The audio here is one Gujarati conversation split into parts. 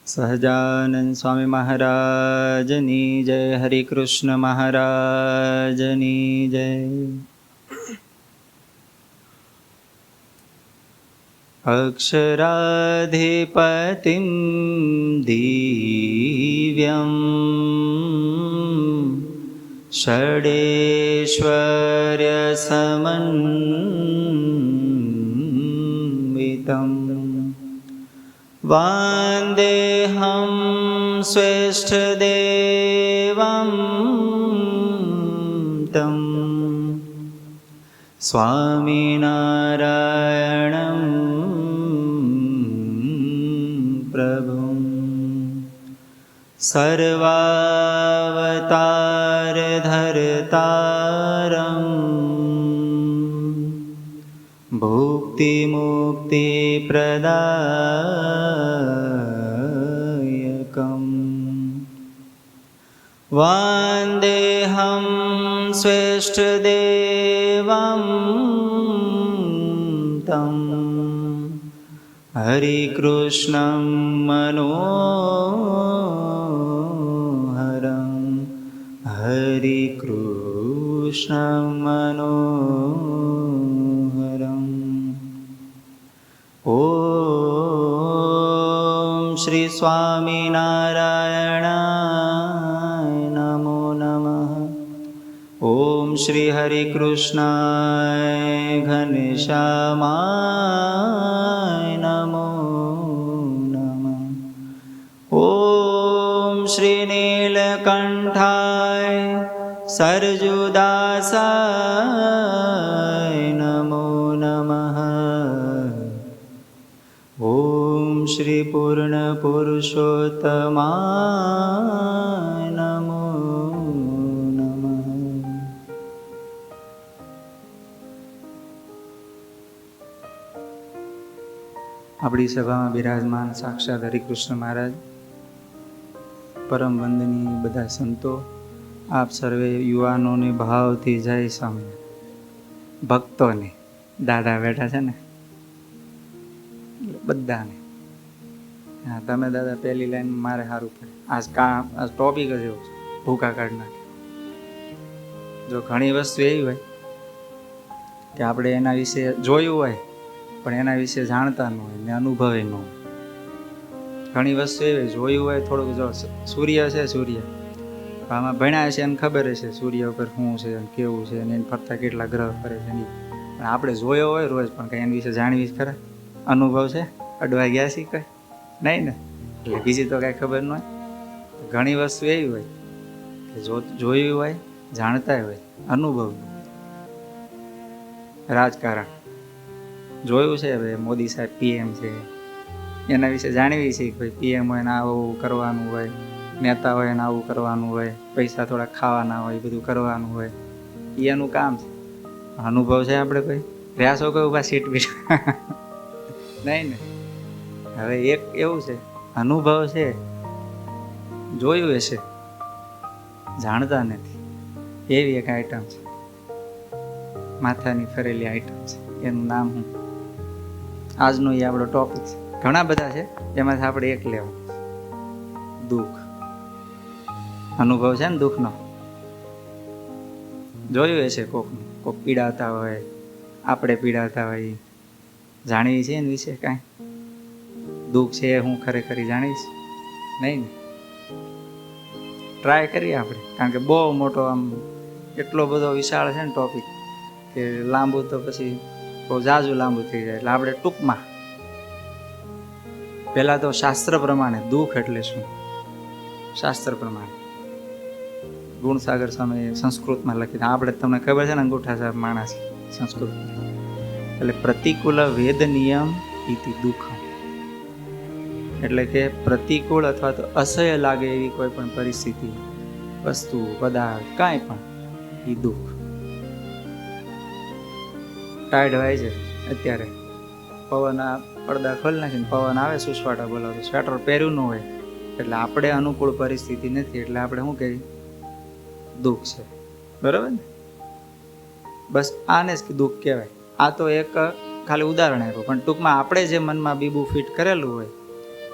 સહજાનંદ સ્વામી મહારાજની જય. હરિ કૃષ્ણ મહારાજની જય. અક્ષરાધિપતિમ દિવ્યમ ષડેશ્વર્ય સમન્વિતમ વંદેહં શ્રેષ્ઠદેવં તં સ્વામિનારાયણં પ્રભું સર્વાવતારધર્તારં ભુક્તિમુક્તિપ્રદાયકં વંદેહં શ્રેષ્ઠદેવં तं હરિકૃષ્ણં મનોહરં હરિકૃષ્ણં મનોહરં. ઓમ શ્રી સ્વામિનારાયણાય નમો નમઃ. ઓમ શ્રી હરિકૃષ્ણાય ઘનશ્યામાય નમો નમઃ. ઓમ શ્રી નીલકંઠાય સરજુદાસાય નમો નમઃ. ઓમ શ્રી પૂર્ણ પુરુષોત્તમાય નમો નમઃ. આપણી સભામાં બિરાજમાન સાક્ષાત હરિકૃષ્ણ મહારાજ, પરમ વંદનીય બધા સંતો, આપ સર્વે યુવાનોને ભાવથી જય સ્વામી. ભક્તોને દાદા બેઠા છે ને બધાને, હા તમે દાદા પહેલી લાઈન મારે સારું પડે. આજ ટોપિક જ એવો છે, ભૂખા કાઢ નાખે. જો ઘણી વસ્તુ એવી હોય કે આપણે એના વિશે જોયું હોય પણ એના વિશે જાણતા ન હોય ને અનુભવે ન હોય. ઘણી વસ્તુ એવી જોયું હોય થોડુંક, જો સૂર્ય છે, સૂર્ય આમાં ભણ્યા છે એને ખબર હશે સૂર્ય ઉપર શું છે કેવું છે અને એને ફરતા કેટલા ગ્રહ ફરે છે. પણ આપણે જોયો હોય રોજ પણ કંઈ એના વિશે જાણવી જ ખરા? અનુભવ છે? અડવા ગયા છે કંઈ નહીં ને, એટલે બીજી તો કાંઈ ખબર ન હોય. ઘણી વસ્તુ એવી હોય કે જોયું હોય, જાણતા હોય, અનુભવ. રાજકારણ જોયું છે, ભાઈ મોદી સાહેબ પીએમ છે, એના વિશે જાણવી છે કે ભાઈ પીએમ હોય ને આવું કરવાનું હોય, નેતા હોય ને આવું કરવાનું હોય, પૈસા થોડા ખાવાના હોય, બધું કરવાનું હોય, એનું કામ છે. અનુભવ છે આપણે ભાઈ રહ્યા કોઈ ઉભા સીટ બીટ નહીં ને. હવે એક એવું છે, અનુભવ છે, જોયું હશે, જાણતા નથી. એવી એક આઈટમ છે, માથાની ફરેલી આઈટમ છે. એનું નામ શું? આજનો એ આપણો ટોપિક છે. ઘણા બધા છે, એમાંથી આપણે એક લેવું. દુઃખ. અનુભવ છે ને દુઃખનો, જોયું હશે કોકનું, કોક પીડાતા હોય, આપણે પીડાતા હોય, જાણવી છે એના વિશે કાંઈ? દુઃખ છે હું ખરેખર જાણીશ નહીં ને. ટ્રાય કરીએ આપણે, કારણ કે બહુ મોટો આમ એટલો બધો વિશાળ છે ને ટોપિક કે લાંબુ તો પછી બહુ જાજુ લાંબુ થઈ જાય. એટલે આપણે ટૂંકમાં પહેલાં તો શાસ્ત્ર પ્રમાણે દુઃખ એટલે શું? શાસ્ત્ર પ્રમાણે ગુણસાગર સ્વામી સંસ્કૃતમાં લખી, આપણે તમને ખબર છે ને અંગૂઠા સાહેબ માણસ સંસ્કૃત. એટલે પ્રતિકૂળ વેદ નિયમ ઇતિ દુઃખમ, એટલે કે પ્રતિકૂળ અથવા તો અસહ્ય લાગે એવી કોઈ પણ પરિસ્થિતિ, વસ્તુ, પદાર્થ, કાંઈ પણ, એ દુઃખ. ટાઈડ હોય છે અત્યારે, પવન આ પડદા ખોલી નાખીને પવન આવે, સુસવાટા બોલાવે, સ્વેટર પહેર્યું ન હોય એટલે આપણે અનુકૂળ પરિસ્થિતિ નથી એટલે આપણે શું કહીએ? દુઃખ છે. બરાબર ને? બસ આને જ દુઃખ કહેવાય. આ તો એક ખાલી ઉદાહરણ આપ્યું, પણ ટૂંકમાં આપણે જે મનમાં બીબું ફિટ કરેલું હોય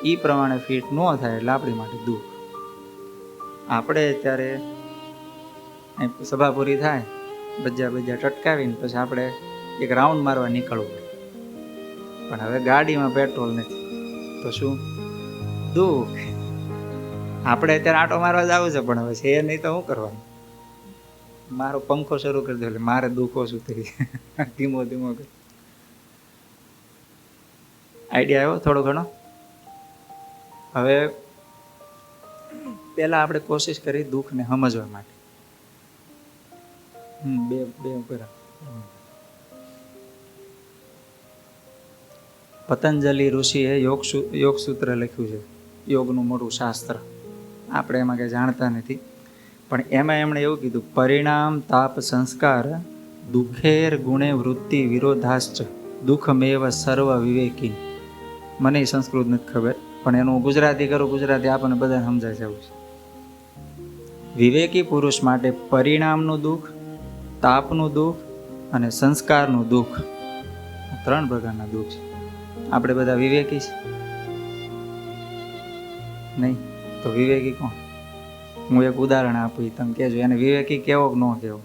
એ પ્રમાણે ફિટ ન થાય એટલે આપણી માટે દુઃખ. આપણે અત્યારે સભા પૂરી થાય, બજા ટટકાવીને પછી આપણે એક રાઉન્ડ મારવા નીકળવું હોય, પણ હવે ગાડીમાં પેટ્રોલ નથી તો શું? દુઃખ. આપણે અત્યારે આંટો મારવા જવું છે પણ હવે છે નહીં તો શું કરવાનું? મારો પંખો શરૂ કરી દો એટલે મારે દુઃખ ઓછું થઈ જાય. ધીમો ધીમો કરી. આઈડિયા આવ્યો થોડો ઘણો? હવે પહેલા આપણે કોશિશ કરી દુઃખને સમજવા માટે. બે ઉપર પતંજલિ ઋષિએ યોગ સૂત્ર લખ્યું છે, યોગનું મોટું શાસ્ત્ર. આપણે એમાં કંઈ જાણતા નથી, પણ એમાં એમણે એવું કીધું, પરિણામ તાપ સંસ્કાર દુઃખેર ગુણે વૃત્તિ વિરોધાશ્ચ દુઃખમેવ સર્વ વિવેકી. મને સંસ્કૃત નથી ખબર, પણ એનું ગુજરાતી કરું, ગુજરાતી આપણને બધાને સમજાય છે એવું છે. વિવેકી પુરુષ માટે પરિણામનું દુઃખ, તાપનું દુઃખ અને સંસ્કારનું દુઃખ, 3 પ્રકારના દુઃખ છે. આપણે બધા વિવેકી છે નહીં? તો વિવેકી કોણ? હું એક ઉદાહરણ આપું, તમે કહેજો એને વિવેકી કેવો કે ન કેવો.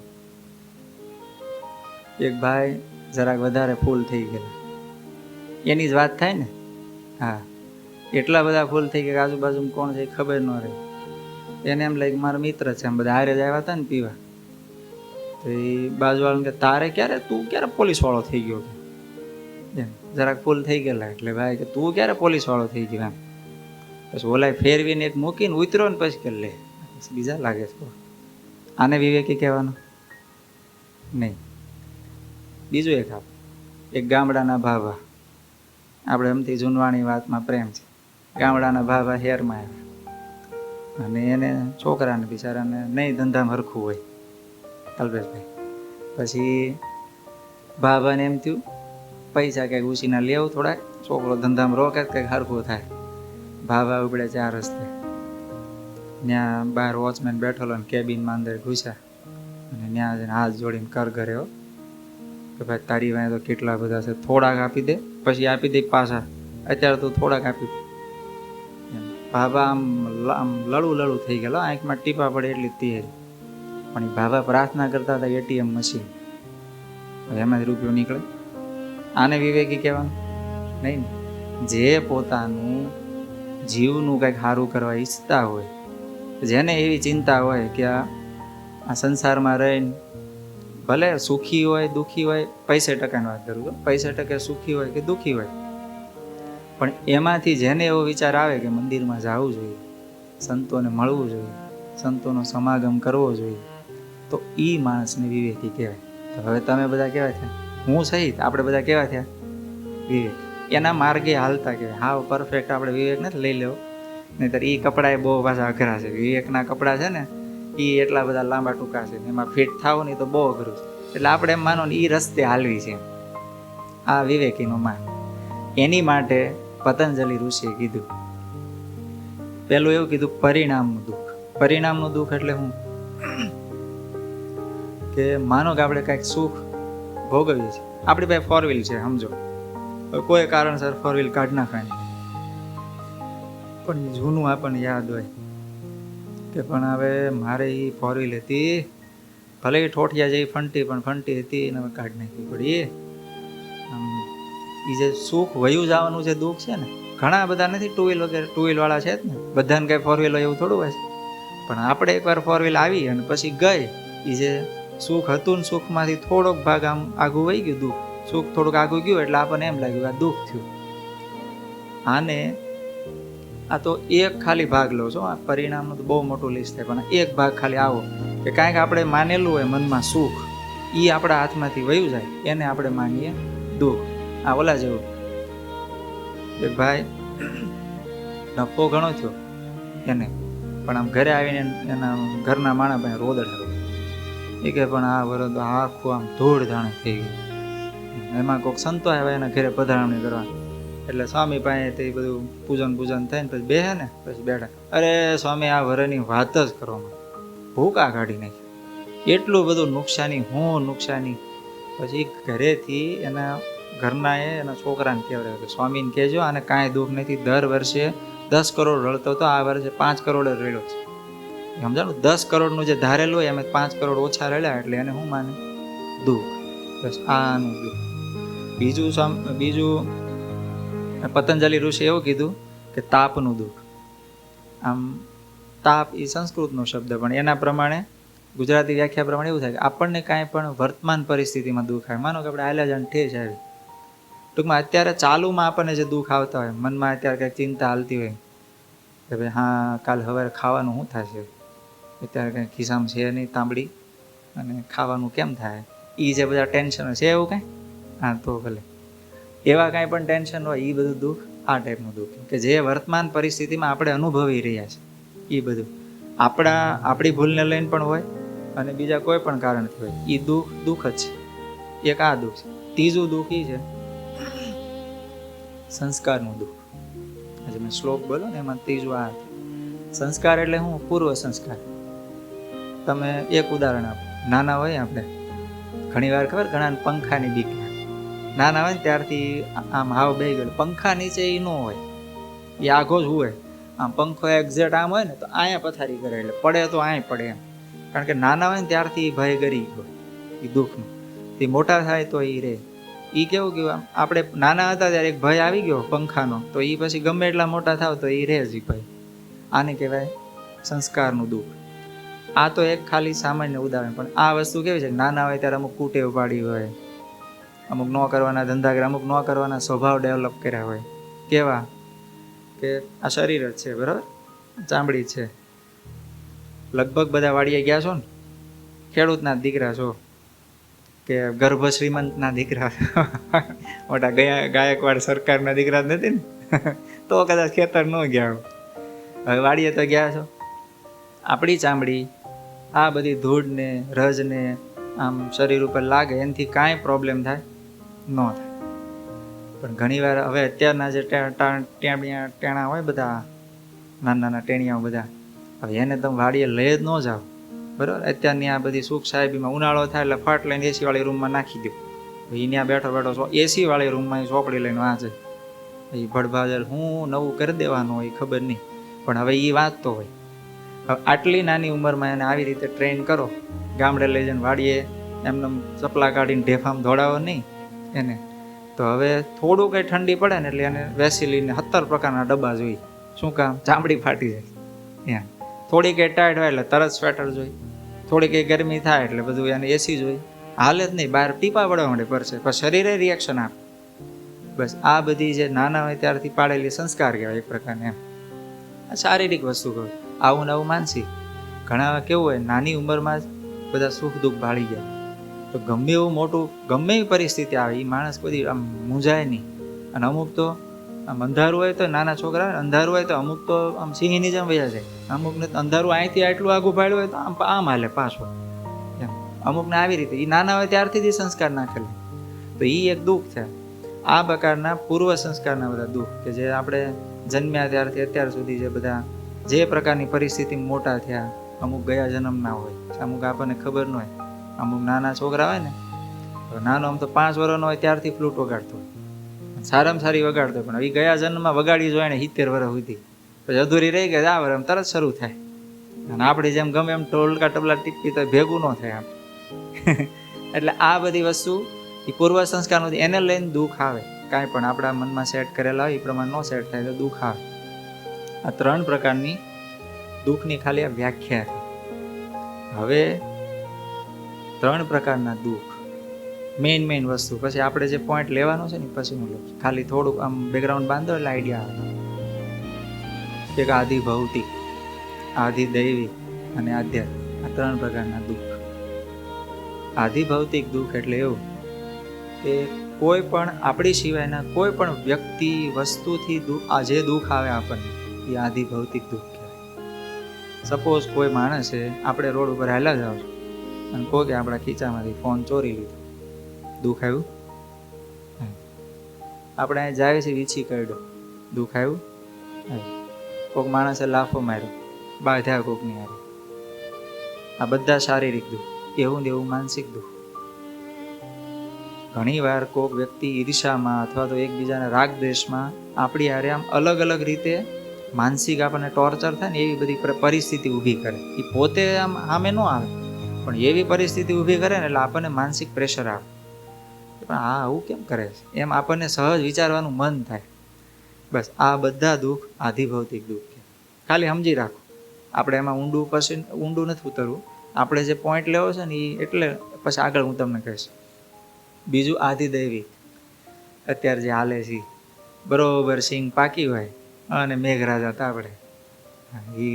એક ભાઈ જરાક વધારે ફૂલ થઈ ગયેલા, એની જ વાત થાય ને. હા, એટલા બધા ફૂલ થઈ ગયા આજુબાજુ કોણ છે ખબર ન રહે. એને એમ લાગે મારા મિત્ર છે, એમ બધા હારે જ આવ્યા હતા ને પીવા. તો એ બાજુવાળાને કે તું ક્યારે પોલીસ વાળો થઈ ગયો? એમ જરાક ફૂલ થઈ ગયેલા એટલે ભાઈ કે તું ક્યારે પોલીસ વાળો થઈ ગયો? એમ પછી ઓલાય ફેરવીને એક મૂકીને ઉતર્યો ને પછી કે લે બીજા લાગે છે. આને વિવેકી કહેવાનું નહીં. બીજું એક ગામડાના ભાભા, આપણે એમથી જૂનવાણી વાતમાં પ્રેમ છે. ગામડાના ભાભા હેરમાં આવ્યા અને એને છોકરાને બિચારાને નહીં ધંધામાં હરખું હોય, કલ્પેશભાઈ. પછી ભાભાને એમ થયું પૈસા કંઈક ઉછીના લેવું થોડાક, છોકરો ધંધામાં રોકે કંઈક હરખું થાય. ભાભા ઉપડે 4 રસ્તે, ત્યાં બહાર વોચમેન બેઠેલો ને કેબિનમાં અંદર ઘૂસ્યા અને ત્યાં જઈને હાથ જોડીને કર ઘરે કે ભાઈ તારી વાંહે તો કેટલા બધા છે, થોડાક આપી દે, પછી આપી દે પાછા, અત્યારે તું થોડાક આપી દે. ભાભા આમ લડું થઈ ગયેલો, આંખમાં ટીપા પડે એટલી તૈયારી. પણ એ ભાભા પ્રાર્થના કરતા હતા એટીએમ મશીન, એમાંથી રૂપિયો નીકળે. આને વિવેકી કહેવાનું નહીં ને? જે પોતાનું જીવનું કંઈક સારું કરવા ઈચ્છતા હોય, જેને એવી ચિંતા હોય કે આ સંસારમાં રહીને ભલે સુખી હોય દુઃખી હોય, 50% વાત કરું છું, 50% સુખી હોય કે દુઃખી હોય, પણ એમાંથી જેને એવો વિચાર આવે કે મંદિરમાં જવું જોઈએ, સંતોને મળવું જોઈએ, સંતોનો સમાગમ કરવો જોઈએ, તો એ માણસને વિવેકી કહેવાય. તો હવે તમે બધા કેવા થયા, હું સહિત આપણે બધા કેવા થયા? વિવેક. એના માર્ગે હાલતા કહેવાય. હાવ પરફેક્ટ આપણે વિવેક નથી લઈ લેવો, નહીંતર એ કપડાં બહુ પાછા અઘરા છે. વિવેકના કપડાં છે ને એ એટલા બધા લાંબા ટૂંકા છે, એમાં ફિટ થાવ નહીં તો બહુ અઘરું છે. એટલે આપણે એમ માનો ને એ રસ્તે હાલવી છે, આ વિવેકીનો માન. એની માટે પતંજલિ ઋષિએ કીધું, પેલું એવું કીધું પરિણામનું દુઃખ. પરિણામનું દુઃખ એટલે શું? કે માનો કે આપણે કાંઈક સુખ ભોગવીએ છીએ, આપણી પાસે 4 વ્હીલ છે સમજો, કોઈ કારણસર 4 વ્હીલ કાઢી નાખવાની, પણ જૂનું આપણને યાદ હોય કે પણ હવે મારે એ 4 વ્હીલ હતી, ભલે એ ઠોઠિયા જેવી ફંટી પણ ફંટી હતી એને કાઢી નાખવી પડી. એ જે સુખ વયું જવાનું જે દુઃખ છે ને, ઘણા બધા નથી 2 વ્હીલ વગેરે, 2 વ્હીલ વાળા છે જ ને, બધાને કંઈ 4 વ્હીલ હોય એવું થોડું હોય છે. પણ આપણે એકવાર 4 વ્હીલ આવી અને પછી ગઈ, એ જે સુખ હતું ને સુખમાંથી થોડોક ભાગ આમ આગું વહી ગયું દુઃખ, સુખ થોડુંક આગું ગયું એટલે આપણને એમ લાગ્યું આ દુઃખ થયું. આને આ તો એક ખાલી ભાગ લો છો, આ પરિણામનું તો બહુ મોટું લિસ્ટ થાય, પણ એક ભાગ ખાલી આવો કે કાંઈક આપણે માનેલું હોય મનમાં સુખ, એ આપણા હાથમાંથી વયું જાય, એને આપણે માનીએ દુઃખ. આ ઓલા જેવું, એક ભાઈ નફો ઘણો થયો એને, પણ આમ ઘરે આવીને એના ઘરના માણસ પાસે રોદડા એ કે પણ આ વરદ આખું આમ ધૂળ ધાણે થઈ ગયું. એમાં કોઈક સંતો આવ્યા એના ઘરે પધરામણી કરવા, એટલે સ્વામી પાસે તે બધું પૂજન થઈને પછી બેહે ને, પછી બેઠા, અરે સ્વામી આ વરની વાત જ કરવામાં ભૂકા કાઢી નાખી, એટલું બધું નુકસાની, હું નુકસાની. પછી ઘરેથી એના ઘરના એના છોકરાને કહેવાય કે સ્વામીને કહેજો આને કાંઈ દુઃખ નથી, દર વર્ષે 10 કરોડ રડતો હતો, આ વર્ષે 5 કરોડ જ રડ્યો છે. સમજાણું? 10 કરોડનું જે ધારેલું હોય એમ 5 કરોડ ઓછા રડ્યા એટલે એને શું માને? દુઃખ. બસ આનું દુઃખ. બીજું પતંજલિ ઋષિ એવું કીધું કે તાપનું દુઃખ. આમ તાપ એ સંસ્કૃતનો શબ્દ, પણ એના પ્રમાણે ગુજરાતી વ્યાખ્યા પ્રમાણે એવું થાય કે આપણને કાંઈ પણ વર્તમાન પરિસ્થિતિમાં દુઃખ આવે. માનો કે આપણે હાલ્યા જાણ ઠેસ આવી, ટૂંકમાં અત્યારે ચાલુમાં આપણને જે દુઃખ આવતા હોય, મનમાં અત્યારે કંઈક ચિંતા હાલતી હોય કે ભાઈ હા કાલ સવારે ખાવાનું શું થશે, અત્યારે કંઈ ખિસ્સામાં છે નહીં તાંબડી અને ખાવાનું કેમ થાય, એ જે બધા ટેન્શન છે એવું કાંઈ, હા તો ભલે એવા કાંઈ પણ ટેન્શન હોય, એ બધું દુઃખ આ ટાઈપનું દુઃખ કે જે વર્તમાન પરિસ્થિતિમાં આપણે અનુભવી રહ્યા છે. એ બધું આપણી ભૂલને લઈને પણ હોય અને બીજા કોઈ પણ કારણથી હોય, એ દુઃખ જ છે. એક આ દુઃખ છે. ત્રીજું દુઃખ એ છે સંસ્કારનું દુઃખ. આજે મેં શ્લોક બોલો ને એમાં ત્રીજું આ સંસ્કાર એટલે શું? પૂર્વ સંસ્કાર. તમે એક ઉદાહરણ આપો. નાના હોય આપણે ઘણી વાર ખબર ઘણા પંખાની બીક લાગે. નાના હોય ને ત્યારથી આમ હાવ બેહી ગયેલું, પંખા નીચે એ ન હોય, એ આઘો જ હોય. આમ પંખો એક્ઝેક્ટ આમ હોય ને તો અહીંયા પથારી કરે એટલે પડે તો અહીંયા પડે એમ. કારણ કે નાના હોય ને ત્યારથી ભય ગરી ગયો એ દુઃખનું. તે મોટા થાય તો એ રહે. એ કેવું કે આપણે નાના હતા ત્યારે એક ભય આવી ગયો પંખાનો, તો એ પછી ગમે એટલા મોટા થાવ તો એ રહે જ ભય. આને કહેવાય સંસ્કારનું દુઃખ. આ તો એક ખાલી સામાન્ય ઉદાહરણ, પણ આ વસ્તુ કેવી છે? નાના હોય ત્યારે અમુક કુટેવ પાડી હોય, અમુક ન કરવાના ધંધા કર્યા, અમુક ન કરવાના સ્વભાવ ડેવલપ કર્યા હોય. કેવા કે આ શરીર જ છે, બરાબર, ચામડી છે. લગભગ બધા વાડીએ ગયા છો ને, ખેડૂતના દીકરા છો કે ગર્ભ શ્રીમંતના દીકરા મોટા ગાયકવાડ સરકારના દીકરા જ નથી ને તો કદાચ ખેતર ન ગયા. હવે વાડીએ તો ગયા છો. આપણી ચામડી આ બધી ધૂળને રજને આમ શરીર ઉપર લાગે, એનાથી કાંઈ પ્રોબ્લેમ થાય ન થાય. પણ ઘણીવાર હવે અત્યારના જે ટેણા હોય બધા નાના નાના ટેણિયાઓ બધા, હવે એને તમે વાડીએ લઈ જ ન જાઓ, બરાબર. અત્યારની આ બધી સુખ સાહેબીમાં ઉનાળો થાય એટલે ફાટ લઈને એસી વાળી રૂમમાં નાખી દો. એ ત્યાં બેઠો બેઠો એસી વાળી રૂમમાં એ ચોપડી લઈને વાંચે. એ ભડભાજર હું નવું કરી દેવાનું હોય ખબર નહીં, પણ હવે એ વાંચતો હોય. હવે આટલી નાની ઉંમરમાં એને આવી રીતે ટ્રેન કરો, ગામડે લઈ જઈને વાડીએ એમને ચપલા કાઢીને ઢેફામ દોડાવો નહીં એને, તો હવે થોડું કંઈ ઠંડી પડે ને એટલે એને વેસીલીને 17 પ્રકારના ડબ્બા જોઈ. શું કામ? ચામડી ફાટી જાય ત્યાં. થોડી કંઈ ટાઈટ હોય એટલે તરત સ્વેટર જોઈ, થોડી કંઈ ગરમી થાય એટલે બધું એને એસી જોઈ. હાલે જ નહીં, બહાર ટીપા પડવા માંડે પડશે, પણ શરીરે રિએક્શન આપે. બસ આ બધી જે નાના હોય ત્યારથી પાડેલી સંસ્કાર કહેવાય એક પ્રકારને. એમ આ શારીરિક વસ્તુ કહું. આવું ને આવું માનસિક. ઘણા કેવું હોય, નાની ઉંમરમાં જ બધા સુખ દુઃખ ભાળી ગયા, તો ગમે એવું મોટું ગમે એવી પરિસ્થિતિ આવે એ માણસ બધી આમ મૂંઝાય નહીં. અને અમુક તો આમ અંધારું હોય તો નાના છોકરા અંધારું હોય તો અમુક તો આમ સિંહની જેમ વયા જાય. અમુકને અંધારું અહીંથી આટલું આગું ભાડ્યું હોય તો આમ હાલે પાછો એમ. અમુકને આવી રીતે એ નાના હોય ત્યારથી જ સંસ્કાર નાખેલા, તો એ એક દુઃખ છે. આ પ્રકારના પૂર્વ સંસ્કારના બધા દુઃખ કે જે આપણે જન્મ્યા ત્યારથી અત્યાર સુધી જે બધા જે પ્રકારની પરિસ્થિતિમાં મોટા થયા, અમુક ગયા જન્મના હોય, અમુક આપણને ખબર ન હોય. અમુક નાના છોકરા હોય ને, નાનો આમ તો 5 વર્ષનો હોય ત્યારથી ફ્લૂટ વગાડતો હોય, સારામાં સારી વગાડતો હોય, પણ હવે ગયા જન્મમાં વગાડી જોઈએ ને 70 વર્ષ સુધી, પછી અધૂરી રહી ગઈ, આ વર્ષ તરત શરૂ થાય. અને આપણે જેમ ગમે એમ ટોલકા ટબલા ટીપી તો ભેગું ન થાય આમ. એટલે આ બધી વસ્તુ એ પૂર્વ સંસ્કારનું, એને લઈને દુઃખ આવે. કાંઈ પણ આપણા મનમાં સેટ કરેલા હોય એ પ્રમાણે ન સેટ થાય તો દુઃખ આવે. આ 3 પ્રકારની દુઃખની ખાલી આ વ્યાખ્યા છે. હવે 3 પ્રકારના દુઃખ મેઇન વસ્તુ, પછી આપણે જે પોઈન્ટ લેવાનો છે ને પછી હું લઉં. ખાલી થોડુંક આમ બેકગ્રાઉન્ડ બાંધો એટલે આઈડિયા આવે. એક આદિ ભૌતિક, આદિ દૈવી અને આધ્યાત્મિક. આ 3 પ્રકારના દુઃખ. આદિ ભૌતિક દુઃખ એટલે એવું કે કોઈ પણ આપણી સિવાયના કોઈ પણ વ્યક્તિ વસ્તુથી જે દુઃખ આવે આપણને, એ આદિ ભૌતિક દુઃખ કહેવાય. સપોઝ કોઈ માણસે આપણે રોડ ઉપર હાલ્યા જાવ અને કોઈ કે આપણા ખીચામાંથી ફોન ચોરી લીધો, દુઃખ આવ્યું. આપણે અહીં જાય છે વીછી કાઢ્યો, દુઃખ આવ્યું. કોઈક માણસે લાફો માર્યો, બાધ્યા કોઈકની હારે, આ બધા શારીરિક દુઃખ. એવું ને એવું માનસિક દુઃખ. ઘણીવાર કોઈક વ્યક્તિ ઈર્ષામાં અથવા તો એકબીજાના રાગ દ્વેષમાં આપણી હારે આમ અલગ અલગ રીતે માનસિક આપણને ટોર્ચર થાય ને એવી બધી પરિસ્થિતિ ઊભી કરે. એ પોતે આમ સામે ન આવે પણ એવી પરિસ્થિતિ ઊભી કરે ને એટલે આપણને માનસિક પ્રેશર આવે. પણ આ આવું કેમ કરે છે એમ આપણને સહજ વિચારવાનું મન થાય. બસ આ બધા દુઃખ આધિભૌતિક દુઃખ છે. ખાલી સમજી રાખો, આપણે એમાં ઊંડું નથી ઉતરવું. આપણે જે પોઈન્ટ લેવો છે ને એ એટલે પછી આગળ હું તમને કહીશ. બીજું આધિદૈવિક, અત્યારે જે હાલે છે બરોબર સિંગ પાકી હોય અને મેઘરાજા તાપડે, એ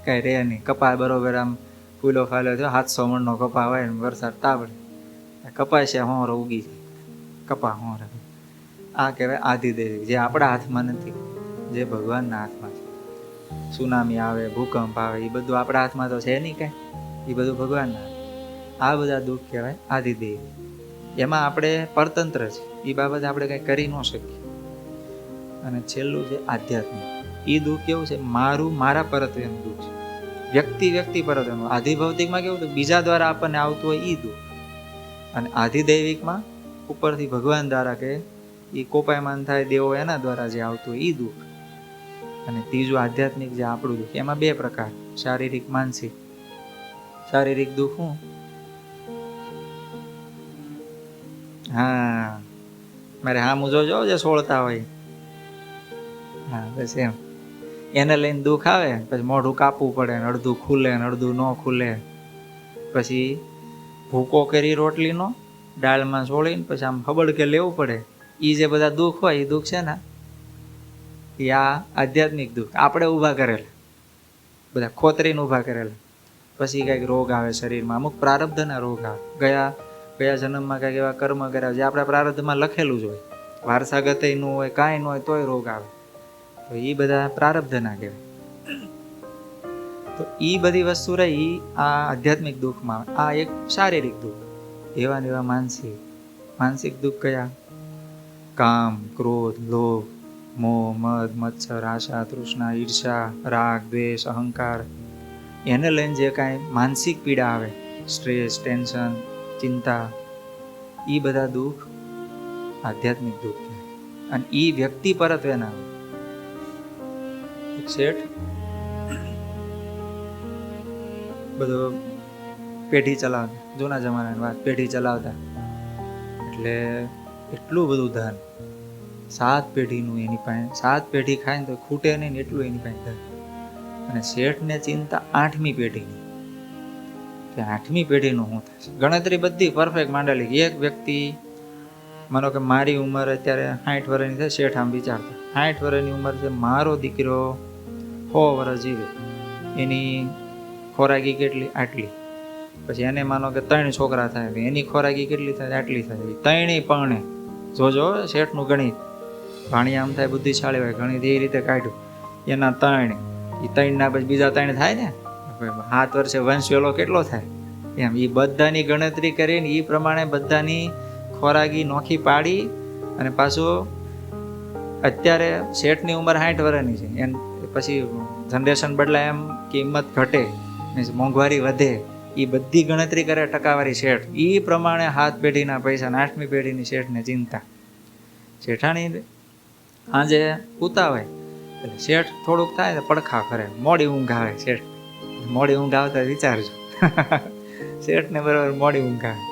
કાંઈ રહે નહીં. કપા બરોબર આમ ફૂલો ફાલ્યો થયો, 700 મણનો કપા હોય ને વરસાદ તાપડે, કપાસ્યા હોરો ઉગી જાય, કપા હોરે. આ કહેવાય આધિદૈવિક, જે આપણા હાથમાં નથી, જે ભગવાનના હાથમાં છે. સુનામી આવે, ભૂકંપ આવે, એ બધું આપણા હાથમાં તો છે નહીં કાંઈ, એ બધું ભગવાનના હાથ. આ બધા દુઃખ કહેવાય આધિદૈવિક. એમાં આપણે પરતંત્ર છે, એ બાબતે આપણે કંઈ કરી ન શકીએ. અને છેલ્લું છે આધ્યાત્મિક. એ દુઃખ કેવું છે? મારા પરત્વેનું દુઃખ છે, વ્યક્તિ પરત્વેનું. આધિભૌતિકમાં કેવું? તો બીજા દ્વારા આપણને આવતું હોય એ દુઃખ. અને આધિદૈવિકમાં ઉપરથી ભગવાન દ્વારા કે એ કોપાયમાન થાય દેવો એના દ્વારા જે આવતું હોય એ દુઃખ. અને ત્રીજું આધ્યાત્મિક, જે આપણું દુઃખ. એમાં 2 પ્રકાર, શારીરિક, માનસિક. શારીરિક દુઃખ શું? હા, મારે હામું જોજો જે સોળતા હોય. હા, બસ એમ. એને લઈને દુઃખ આવે, પછી મોઢું કાપવું પડે, ને અડધું ખુલે ને અડધું ન ખુલે. પછી ભૂકો કરી રોટલીનો દાળમાં સોળીને પછી આમ હબડકે લેવું પડે. એ જે બધા દુઃખ હોય, એ દુઃખ છે ને એ આ આધ્યાત્મિક દુઃખ. આપણે ઊભા કરેલા, બધા ખોતરીને ઊભા કરેલા. પછી કંઈક રોગ આવે શરીરમાં, અમુક પ્રારબ્ધના રોગ આવે. ગયા જન્મમાં કંઈક એવા કર્મ કર્યા જે આપણા પ્રારબ્ધમાં લખેલું જ હોય, વારસાગત ન હોય, કાંઈ ન હોય, તોય રોગ આવે. તો એ બધા પ્રારબ્ધના કહેવાય. તો એ બધી વસ્તુ રહી આ આધ્યાત્મિક દુઃખમાં. આ એક શારીરિક દુઃખ. એવા ને એવા માનસિક દુઃખ કયા? કામ, ક્રોધ, લોભ, મોહ, મદ, મત્સર, આશા, તૃષ્ણા, ઈર્ષા, રાગ, દ્વેષ, અહંકાર. એને લઈને જે કાંઈ માનસિક પીડા આવે, સ્ટ્રેસ, ટેન્શન, ચિંતા, એ બધા દુઃખ આધ્યાત્મિક દુઃખ છે. અને એ વ્યક્તિ પરત્વેના હોય. એક શેઠ બધો પેઢી ચલાવતા, જૂના જમાનાની વાત, પેઢી ચલાવતા. એટલે એટલું બધું ધન, 7 પેઢીનું એની પાસે, 7 પેઢી ખાય ને તો ખૂટે નહીં ને એટલું એની પાસે ધન. અને શેઠને ચિંતા 8મી પેઢીની, કે 8મી પેઢીનું શું થશે. ગણતરી બધી પરફેક્ટ માંડેલી. એક વ્યક્તિ, માનો કે મારી ઉંમર અત્યારે 60 વર્ષની થાય, શેઠ આમ વિચારતા 60 વર્ષની ઉંમર છે, મારો દીકરો 100 વર્ષ જીવે, એની ખોરાકી કેટલી? આટલી. પછી એને માનો કે 3 છોકરા થાય, એની ખોરાકી કેટલી થાય? આટલી થાય. 3 પણે જોજો શેઠનું ગણિત. ભાણિયા આમ થાય બુદ્ધિશાળી હોય, ગણિત એ રીતે કાઢ્યું. એના 3, એ 3ના પછી બીજા 3 થાય ને, 7 વર્ષે વંશ વેલો કેટલો થાય એમ. એ બધાની ગણતરી કરીને એ પ્રમાણે બધાની ખોરાકી નોખી પાડી. અને પાછું અત્યારે શેઠની ઉંમર 60 વર્ષની છે, એમ પછી જનરેશન બદલાય, એમ કિંમત ઘટે, મીન્સ મોંઘવારી વધે, એ બધી ગણતરી કરે ટકાવારી શેઠ. એ પ્રમાણે 7 પેઢીના પૈસા, 8મી પેઢીની શેઠને ચિંતા. શેઠાણી આજે ઉતા હોય એટલે શેઠ થોડુંક થાય તો પડખા ફરે, મોડી ઊંઘ આવે. શેઠ મોડી ઊંઘ આવતા વિચારજો. શેઠને બરાબર મોડી ઊંઘ આવે.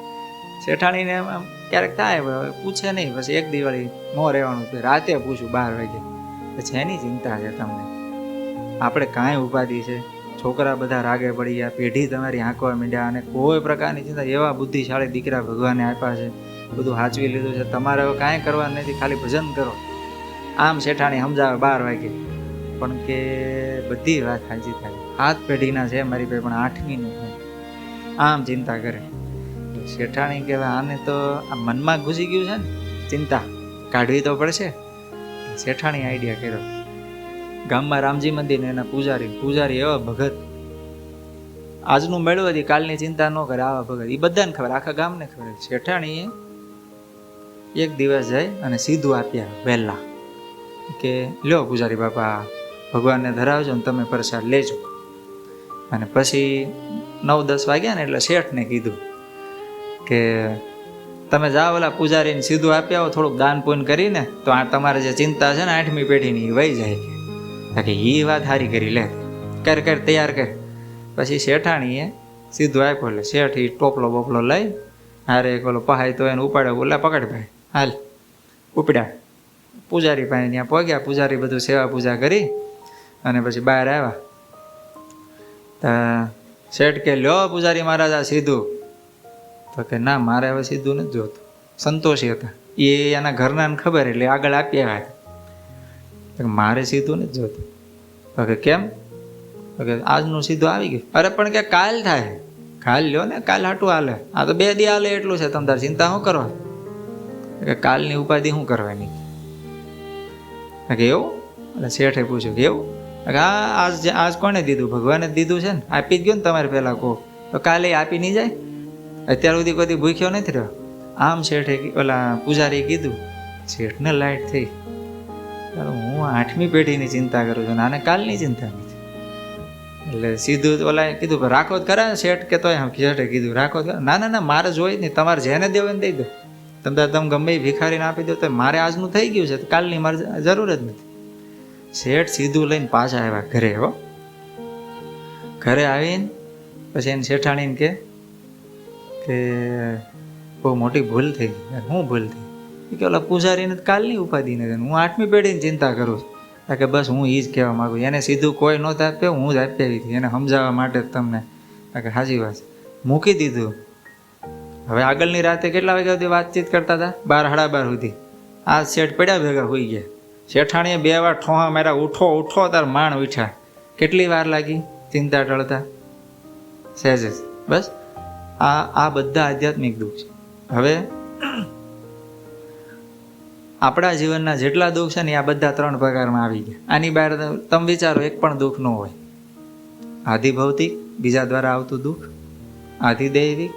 શેઠાણીને એમ ક્યારેક થાય, પૂછે નહીં. પછી એક દિવાળી ન રહેવાનું, રાતે પૂછું 12 વાગે, પછી એની ચિંતા છે તમને. આપણે કાંઈ ઉપાધિ છે, છોકરા બધા રાગે પડી ગયા, પેઢી તમારી આંકવા માંડ્યા, અને કોઈ પ્રકારની ચિંતા. એવા બુદ્ધિશાળી દીકરા ભગવાને આપ્યા છે, બધું સાચવી લીધું છે, તમારે હવે કાંઈ કરવાનું નથી, ખાલી ભજન કરો. આમ શેઠાણી સમજાવે 12 વાગે, પણ કે બધી વાત સાચી થાય. 7 પેઢીના છે મારી પાસે, પણ 8મીનું આમ ચિંતા કરે. શેઠાણી કહેવાય આને તો આ મનમાં ઘૂસી ગયું છે ને, ચિંતા કાઢવી તો પડશે. શેઠાણી આઈડિયા કર્યો. ગામમાં રામજી મંદિર ને એના પૂજારી એવા ભગત, આજનું મેળવું હતી, કાલની ચિંતા ન કરે, આવા ભગત. એ બધાને ખબર, આખા ગામને ખબર. શેઠાણીએ એક દિવસ જાય અને સીધું આપ્યા વહેલા, કે લ્યો પૂજારી બાપા, ભગવાનને ધરાવજો ને તમે પ્રસાદ લેજો. અને પછી 9-10 વાગ્યા ને એટલે શેઠને કીધું કે તમે જાઓ ઓલા પૂજારીને સીધું આપી આવો, થોડુંક દાન પૂન કરીને, તો આ તમારે જે ચિંતા છે ને 8મી પેઢીની વહી જાય કે એ વાત સારી કરી લે, કર તૈયાર કર. પછી શેઠાણીએ સીધું આપ્યો, એટલે શેઠ એ ટોપલો બોપલો લઈ હારે ઓલો પહાય તો એને ઉપાડે, ઓલા પકડ ભાઈ હાલ ઉપડ્યા. પૂજારી પાસે ત્યાં પહોંચ્યા, પૂજારી બધું સેવા પૂજા કરી અને પછી બહાર આવ્યા. તો શેઠ કે લ્યો પૂજારી મહારાજ આ સીધું. તો કે ના મારે હવે સીધું નથી જોતું. સંતોષી હતા એ, એના ઘરના ખબર એટલે આગળ આપી આવ્યા. તો મારે સીધું નથી જોતું. તો કે કેમ? તો કે આજનું સીધું આવી ગયું. અરે પણ કે કાલ થાય, કાલ લ્યો ને, કાલ હાટું હાલે, આ તો 2 દી હાલે એટલું છે, તમે તાર ચિંતા શું કરો? કે કાલની ઉપાધિ શું કરવાની? કે એવું? એટલે શેઠે પૂછ્યું કે એવું? હા આજ કોને દીધું? ભગવાને જ દીધું છે ને, આપી જ ગયો ને તમારે પહેલાં કહો, તો કાલે આપી નહીં જાય? અત્યાર સુધી કોઈ ભૂખ્યો નથી રહ્યો. આમ શેઠે ઓલા પૂજારીએ કીધું. શેઠને લાઈટ થઈ, હું 8મી પેઢીની ચિંતા કરું છું, આને કાલની ચિંતા નથી. એટલે સીધું ઓલા કીધું રાખો જ ખરા શેઠ, કે તોય શેઠે કીધું રાખો જ. ના મારે જોઈ જ નહીં, તમારે જેને દેવો એને દઈ દો, તમે ગમે એ ભિખારીને આપી દો, તો મારે આજનું થઈ ગયું છે, તો કાલની મારે જરૂર જ નથી. શેઠ સીધું લઈને પાછા આવ્યા ઘરે. ઘરે આવીને પછી એને શેઠાણીને કે બહુ મોટી ભૂલ થઈ ગઈ. શું ભૂલ થઈ? કે ઓલા પૂજારીને કાલની ઉપાધિ નથી, હું 8મી પેઢીની ચિંતા કરું છું. કે બસ હું એ જ કહેવા માગું, એને સીધું કોઈ નહોતું આપ્યો, હું જ આપી આવી હતી એને સમજાવવા માટે જ તમને. કે હાજી વાત, મૂકી દીધું. હવે આગળની રાતે કેટલા વાગ્યા સુધી વાતચીત કરતા હતા? 12 સાડા 12 સુધી. આ શેઠ પડ્યા ભેગા હોઈ ગયા. શેઠાણીએ 2 વાર ઠોહા માર્યા, ઉઠો તાર માણ ઉઠ્યા. કેટલી વાર લાગી ચિંતા ટળતા? સહેજ જ. બસ આ બધા આધ્યાત્મિક દુઃખ છે. હવે આપણા જીવનના જેટલા દુઃખ છે ને આ બધા 3 પ્રકારમાં આવી ગયા. આની બહાર તમે વિચારો એક પણ દુઃખ ન હોય. આધિ ભૌતિક, બીજા દ્વારા આવતું દુઃખ, આધિ દૈવિક,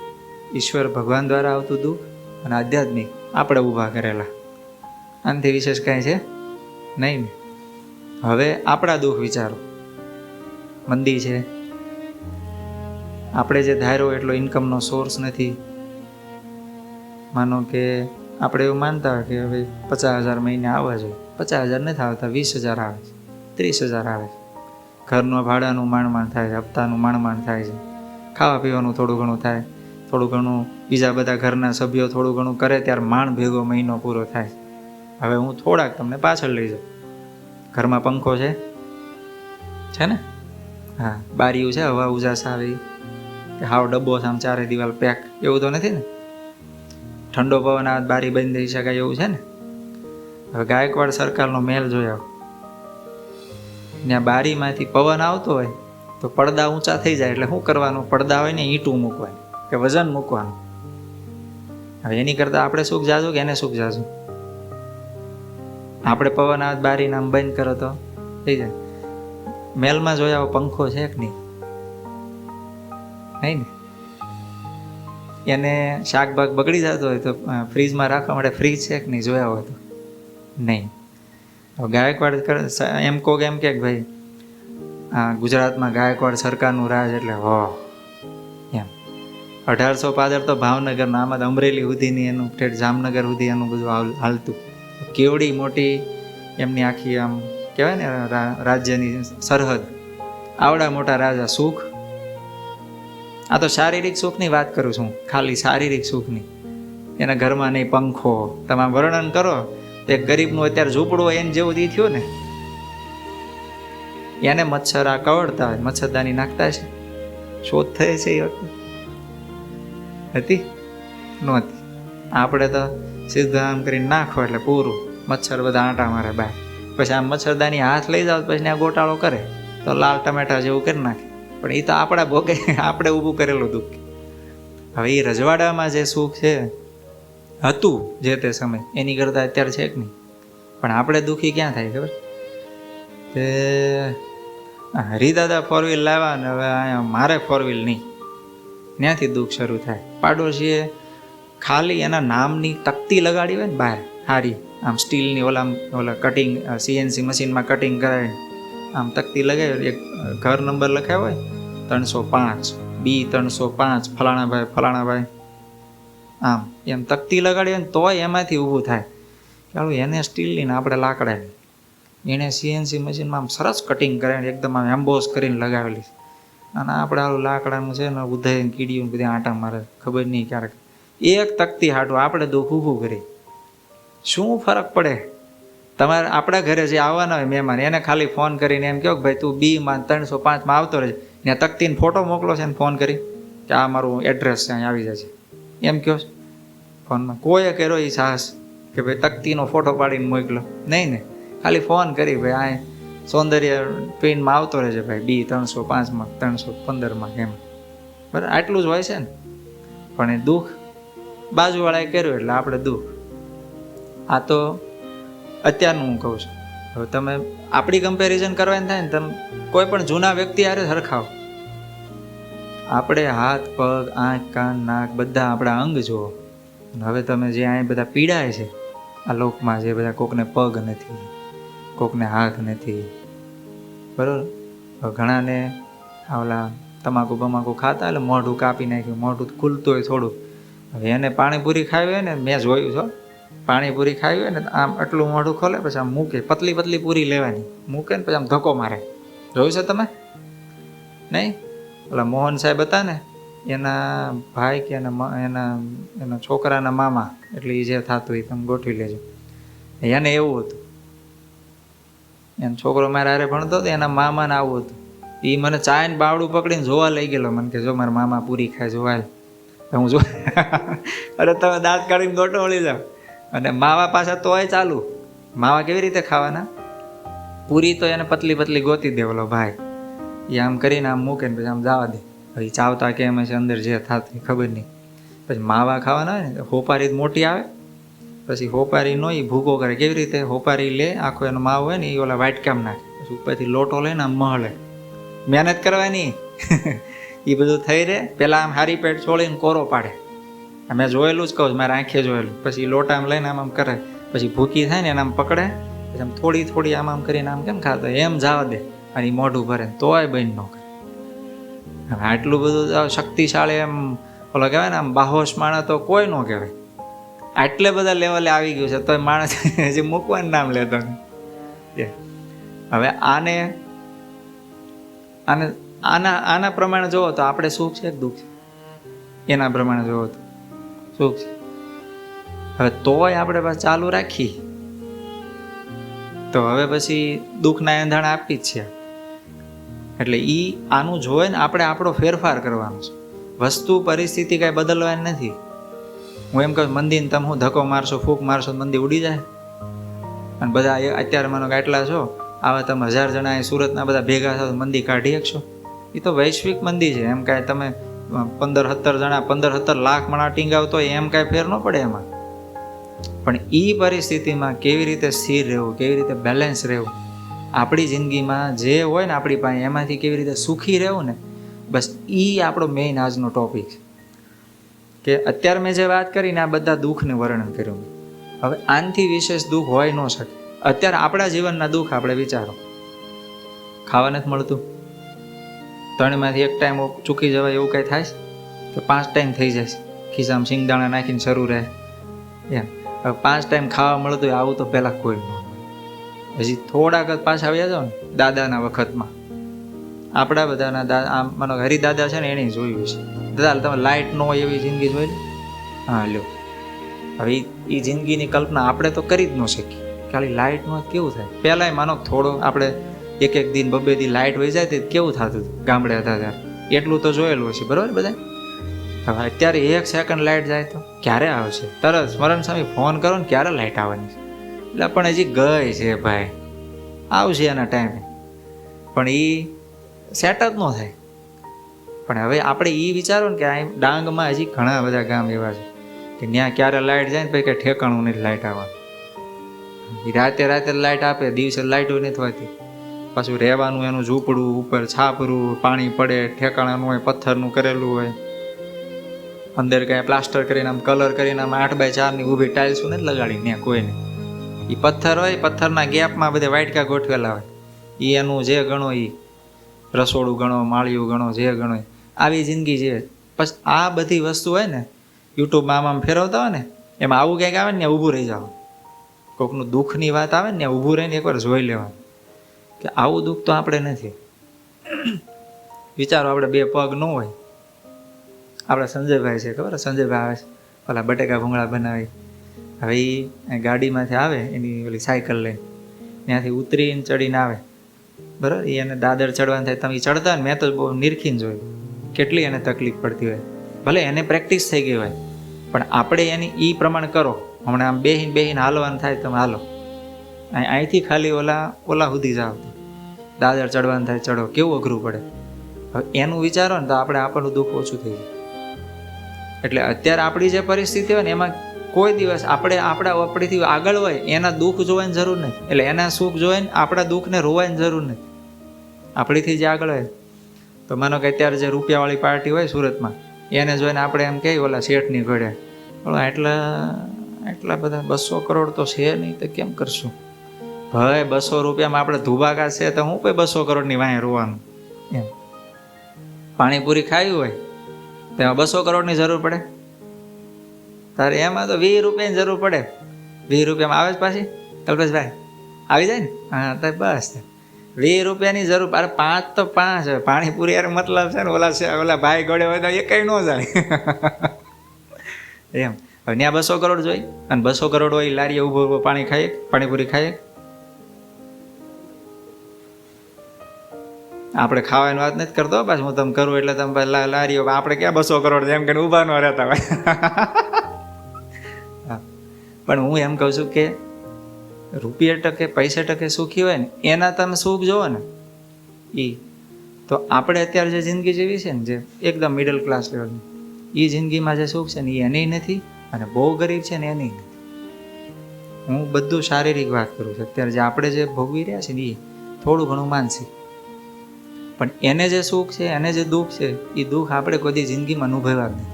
ઈશ્વર ભગવાન દ્વારા આવતું દુઃખ, અને આધ્યાત્મિક આપણે ઊભા કરેલા. આનાથી વિશેષ કાંઈ છે નહીં ને. હવે આપણા દુઃખ વિચારો. મંદી છે, આપણે જે ધાર્યો એટલો ઇન્કમનો સોર્સ નથી. માનો કે આપણે એવું માનતા હોય કે હવે 50,000 મહિને આવવા જોઈએ, 50,000 નથી આવતા, 20,000 આવે છે, 30,000 આવે છે. ઘરનું ભાડાનું માંડ થાય છે, હપ્તાનું માંડ થાય છે, ખાવા પીવાનું થોડું ઘણું થાય, થોડું ઘણું બીજા બધા ઘરના સભ્યો થોડું ઘણું કરે ત્યારે માંડ ભેગો મહિનો પૂરો થાય. હવે હું થોડાક તમને પાછળ લઈ જાઉં. ઘરમાં પંખો છે ને? હા. બારીયું છે, હવા ઉજાસ આવે કે હાવ ડબ્બો છે આમ ચારે દિવાલ પેક, એવું તો નથી ને? ઠંડો પવન આવે બારી બંધ થઈ શકાય એવું છે ને? હવે ગાયકવાડ સરકારનો મહેલ જોયો, ત્યાં બારીમાંથી પવન આવતો હોય તો પડદા ઊંચા થઈ જાય એટલે શું કરવાનું? પડદા હોય ને ઈંટું મૂકવાની કે વજન મૂકવાનું. હવે એની કરતાં આપણે સુખ જાજુ કે એને સુખ જાજુ? આપણે પવન આવે બારીને આમ બંધ કરો તો થઈ જાય. મહેલમાં જોયા પંખો છે કે નહીં ને? એને શાકભાગ બગડી જતો હોય તો ફ્રીજમાં રાખવા માટે ફ્રીજ છે કે નહીં જોયા હોય તો નહીં. ગાયકવાડ એમ કહો એમ કે ભાઈ ગુજરાતમાં ગાયકવાડ સરકારનું રાજ એટલે હો એમ. 1815 તો ભાવનગરના, આમાં અમરેલી સુધીની એનું ઠેઠ જામનગર સુધી એનું બધું હાલતું. કેવડી મોટી એમની આખી આમ કહેવાય ને રાજ્યની સરહદ. આવડા મોટા રાજા. સુખ, આ તો શારીરિક સુખની વાત કરું છું, ખાલી શારીરિક સુખની. એના ઘરમાં નહીં પંખો. તમે વર્ણન કરો તો એક ગરીબનું અત્યારે ઝૂંપડું હોય એને જેવું દી થયું ને. એને મચ્છર આ કવડતા હોય, મચ્છરદાની નાખતા છે. શોધ થઈ છે એ વખતે હતી નહોતી. આપણે તો સીધું આમ કરીને નાખો એટલે પૂરું, મચ્છર બધા આંટા મારે બહાર. પછી આમ મચ્છરદાની હાથ લઈ જાવ પછી આ ગોટાળો કરે તો લાલ ટમેટા જેવું કરી નાખે. પણ એ તો આપણા ભોગે આપણે ઊભું કરેલું દુઃખ. હવે એ રજવાડામાં જે સુખ છે હતું જે તે સમય એની કરતાં અત્યારે છે કે નહીં? પણ આપણે દુઃખી ક્યાં થાય ખબર? તે હરિદાદા 4 વ્હીલ લાવ્યા ને હવે અહીંયા મારે 4 વ્હીલ નહીં, ત્યાંથી દુઃખ શરૂ થાય. પાડોશીએ ખાલી એના નામની તકતી લગાડી હોય ને બહાર હારી, આમ સ્ટીલની ઓલા કટિંગ CNC મશીનમાં કટિંગ કરાવીને આમ તકતી લગાવી, એક ઘર નંબર લખાયો હોય 305 B 305 ફલાણાભાઈ. આમ એમ તકતી લગાડી હોય ને તોય એમાંથી ઊભું થાય. ચાલો એને સ્ટીલની ને આપણે લાકડાની. એણે CNC મશીનમાં આમ સરસ કટિંગ કરાવીને એકદમ આમ એમ્બોસ કરીને લગાવેલી. અને આપણે આવું લાકડાનું છે ને ઉધાઈને કીડીયું બધી આંટા મારે, ખબર નહીં ક્યારેક એક તકતી હાટું આપણે દુઃખ ઊભું કરી. શું ફરક પડે? તમારે આપણા ઘરે જે આવવાના હોય મહેમાન એને ખાલી ફોન કરીને એમ કહો કે ભાઈ તું B-માં 305માં આવતો રહેજે, ત્યાં તકતીને ફોટો મોકલો છે ને ફોન કરી કે આ મારું એડ્રેસ છે, અહીં આવી જશે એમ કહો ફોનમાં. કોઈએ કર્યો એ સાહસ કે ભાઈ તકતીનો ફોટો પાડીને મોકલો? નહીં ને, ખાલી ફોન કરી ભાઈ આ સૌંદર્ય પેનમાં આવતો રહેશે ભાઈ B305માં 315માં એમ. બરાબર, આટલું જ હોય છે ને. પણ એ દુઃખ બાજુવાળાએ કર્યું એટલે આપણે દુઃખ. આ તો અત્યારનું હું કહું છું. હવે તમે આપણી કમ્પેરિઝન કરવાની થાય ને, તમે કોઈ પણ જૂના વ્યક્તિ હારે સરખાવો. આપણે હાથ પગ આંખ કાન નાક બધા આપણા અંગ જુઓ. હવે તમે જે અહીં બધા પીડાય છે આ લોકમાં, જે બધા કોકને પગ નથી, કોકને હાથ નથી, બરાબર. ઘણાને ઓલા તમાકુ બમાકુ ખાતા એટલે મોઢું કાપી નાખ્યું, મોઢું ખુલતું હોય થોડું. હવે એને પાણીપુરી ખાવી હોય ને, મેં જોયું છો, પાણીપુરી ખાવી હોય ને આમ આટલું મોઢું ખોલે પછી આમ મૂકે, પતલી પતલી પૂરી લેવાની, મૂકે ને પછી આમ ધક્કો મારે. જોયું છે તમે? નહીં? ઓલા મોહન સાહેબ હતા ને, એના ભાઈ કે એના છોકરાના મામા, એટલે એ જે થતું એ તમે ગોઠવી લેજો. એને એવું હતું, એનો છોકરો મારા હારે ભણતો હતો, એના મામાને આવું હતું. એ મને ચાયને બાવડું પકડીને જોવા લઈ ગયેલો, મને કે જો મારા મામા પૂરી ખાય જોવાય. હું જો અરે તમે દાંત કાઢીને ગોટો વળી જાઓ. અને માવા પાછા તોય ચાલુ. માવા કેવી રીતે ખાવાના? પૂરી તો એને પતલી પતલી ગોતી દે ઓલો ભાઈ, એ આમ કરીને આમ મૂકે ને પછી આમ જવા દે. પછી ચાવતા કેમ હશે અંદર જે થતું ખબર નહીં. પછી માવા ખાવાના હોય ને, હોપારી મોટી આવે, પછી હોપારી નો એ ભૂકો કરે. કેવી રીતે? હોપારી લે, આખો એનો માવો હોય ને એ ઓલા વાટકામ નાખે, પછી ઉપરથી લોટો લઈને આમ મહળે. મહેનત કરવાની એ બધું થઈ રહે. પહેલાં આમ હારી પેટ છોડીને કોરો પાડે. મેં જોયેલું જ કહું, મારા આંખે જોયેલું. પછી લોટા આમ લઈને આમ કરે, પછી ભૂકી થાય ને એને આમ પકડે, પછી આમ થોડી થોડી આમ કરીને આમ કેમ ખાતો એમ જવા દે, અને એ મોઢું ભરે તોય બંધ ન કરે. આટલું બધું શક્તિશાળી એમ ઓલો કહેવાય ને, આમ બાહોશ માણસ તો કોઈ ન કહેવાય. આટલે બધા લેવલે આવી ગયું છે તોય માણસ હજી મૂકવાનું નામ લેતો નથી. હવે આને આને આના પ્રમાણે જોવો તો આપણે સુખ છે કે દુઃખ છે? એના પ્રમાણે જોવો તો સુખ છે. હવે તોય આપણે પાછું ચાલુ રાખી તો હવે પછી દુઃખના એંધાણ આપી જ છે. એટલે આનું જોવે ને આપણે આપણો ફેરફાર કરવાનો છે. વસ્તુ પરિસ્થિતિ કાંઈ બદલવાની નથી. હું એમ કહું મંદિરને તમે હું ધક્કો મારશો, ફૂંક મારશો, મંદિર ઉડી જાય. અને બધા અત્યારે માનો કે આટલા છો, આવા તમે 1000 જણા એ સુરતના બધા ભેગા થો મંદિર કાઢી શકશો? એ તો વૈશ્વિક મંદિર છે. એમ કાંઈ તમે 15-17 જણા 15-17 લાખ મણા ટીંગાવતો હોય એમ કાંઈ ફેર ન પડે એમાં. પણ એ પરિસ્થિતિમાં કેવી રીતે સ્થિર રહેવું, કેવી રીતે બેલેન્સ રહેવું, આપણી જિંદગીમાં જે હોય ને આપણી પાસે એમાંથી કેવી રીતે સુખી રહેવું ને, બસ એ આપણો મેઇન આજનો ટોપિક છે. કે અત્યારે મેં જે વાત કરીને આ બધા દુઃખને વર્ણન કર્યું. હવે આનાથી વિશેષ દુઃખ હોય ન શકે. અત્યારે આપણા જીવનના દુઃખ આપણે વિચારો, ખાવા નથી મળતું, 3માંથી 1 ટાઈમ ચૂકી જવાય એવું કંઈ થાય કે 5 ટાઈમ થઈ જાય, ખિસ્સામાં શિંગદાણા નાખીને શરૂ રહે એમ. હવે 5 ટાઈમ ખાવા મળતું હોય આવું તો પહેલાં કોઈ ન. હજી થોડાક જ પાછા આવ્યા જાઓ ને દાદાના વખતમાં, આપણા બધાના દાદા, આમ માનો હરિદાદા છે ને એને જોયું છે. દાદા તમે લાઇટ ન હોય એવી જિંદગી જોઈ લો. હા લ્યો, હવે એ જિંદગીની કલ્પના આપણે તો કરી જ ન શકીએ. ખાલી લાઇટ ન કેવું થાય. પહેલાંય માનો થોડો આપણે એક દિન 2 દિન લાઇટ વહી જાય તો કેવું થતું હતું ગામડે હતા ત્યારે, એટલું તો જોયેલું હશે બરાબર બધા. હવે અત્યારે 1 સેકન્ડ લાઇટ જાય તો ક્યારે આવશે? તરત સ્મરણ સ્વામી ફોન કરો ને ક્યારે લાઇટ આવવાની છે? એટલે પણ હજી ગઈ છે ભાઈ, આવશે એના ટાઈમે, પણ એ સેટ જ ન થાય. પણ હવે આપણે એ વિચારો ને કે આ ડાંગમાં હજી ઘણા બધા ગામ એવા છે કે ત્યાં ક્યારે લાઇટ જાય ને પછી કંઈ ઠેકાણું નહીં લાઇટ આવવાનું. રાતે લાઇટ આપે, દિવસે લાઇટો નથી હોતી. પાછું રહેવાનું એનું ઝૂંપડું, ઉપર છાપરું, પાણી પડે, ઠેકાણાનું હોય, પથ્થરનું કરેલું હોય, અંદર કાંઈ પ્લાસ્ટર કરીને આમ કલર કરીને આમ 8x4ની ઊભી ટાઇલ્સું નથી લગાડી ત્યાં કોઈને. એ પથ્થર હોય, પથ્થરના ગેપમાં બધે વાટકા ગોઠવેલા હોય. એ એનું જે ગણો, એ રસોડું ગણો, માળિયું ગણો, જે ગણો, આવી જિંદગી છે. પછી આ બધી વસ્તુ હોય ને યુટ્યુબમાં આમ ફેરવતા હોય ને એમાં આવું કંઈક આવે ને ત્યાં ઊભું રહી જાવ. કોઈકનું દુઃખની વાત આવે ને ત્યાં ઊભું રહીને એકવાર જોઈ લેવાનું કે આવું દુઃખ તો આપણે નથી. વિચારો આપણે બે પગ ન હોય, આપણે સંજયભાઈ છે ખબર, સંજયભાઈ આવે છે ઓલા બટેકા ભૂંગળા બનાવી, હવે એ ગાડીમાંથી આવે એની ઓલી સાયકલ લઈને ત્યાંથી ઉતરીને ચડીને આવે બરાબર, એને દાદર ચડવાનું થાય, તમે ચડતા ને મેં તો બહુ નિરખીને જોયું કેટલી એને તકલીફ પડતી હોય. ભલે એને પ્રેક્ટિસ થઈ ગઈ હોય પણ આપણે એની એ પ્રમાણે કરો. હમણાં આમ બેહીને હાલવાનું થાય તમે હાલો, અહીંથી ખાલી ઓલા સુધી જાઓ, દાદર ચડવાનું થાય ચડો, કેવું અઘરું પડે. હવે એનું વિચારો ને તો આપણું દુઃખ ઓછું થઈ જાય. એટલે અત્યારે આપણી જે પરિસ્થિતિ હોય ને એમાં કોઈ દિવસ આપણીથી આગળ હોય એના દુઃખ જોવાની જરૂર નથી, એટલે એના સુખ જોઈને આપણા દુઃખને રોવાની જરૂર નથી. આપણીથી જે આગળ હોય તો માનો કે અત્યારે જે રૂપિયાવાળી પાર્ટી હોય સુરતમાં એને જોઈને આપણે એમ કહીએ ઓલા શેઠની ઘોડે એટલા બધા 200 કરોડ તો છે નહીં તો કેમ કરશું ભાઈ, 200 રૂપિયામાં આપણે ધુબાકા છે તો હું કોઈ 200 કરોડની વાંહે રોવાનું એમ. પાણીપુરી ખાવી હોય તેમાં 200 કરોડની જરૂર પડે તારે, એમાં તો 20 રૂપિયાની જરૂર પડે. 20 રૂપિયામાં આવે જ પાછી કલ્પેશભાઈ આવી જાય ને, હા તો બસ 20 રૂપિયાની જરૂર. અરે 5 તો 5 પાણીપુરી યાર મતલબ છે ને ઓલા ભાઈ ગોળે હોય તો એ કઈ ન જાય એમ. હવે ત્યાં 200 કરોડ જોઈ અને 200 કરોડ હોય લારીએ ઊભો પાણી ખાઈએ, પાણીપુરી ખાઈએ. આપણે ખાવાની વાત નથી કરતો પાછું, હું તમે કરું એટલે તમે લારીઓ આપણે ક્યાં 200 કરોડ જેમ કે ઊભા ન રહેતા હોય. પણ હું એમ કહું છું કે રૂપિયા ટકે પૈસા ટકે સુખી હોય ને એના તમે સુખ જોવો ને એ તો આપણે અત્યારે જે જિંદગી જેવી છે ને જે એકદમ મિડલ ક્લાસ લેવલની એ જિંદગીમાં જે સુખ છે ને એ એની નથી, અને બહુ ગરીબ છે ને એની નથી. હું બધું શારીરિક વાત કરું છું. અત્યારે જે આપણે જે ભોગવી રહ્યા છે ને એ થોડું ઘણું માનસિક, પણ એને જે સુખ છે એને જે દુઃખ છે એ દુઃખ આપણે કોઈ જિંદગીમાં અનુભવ્યા જ નથી.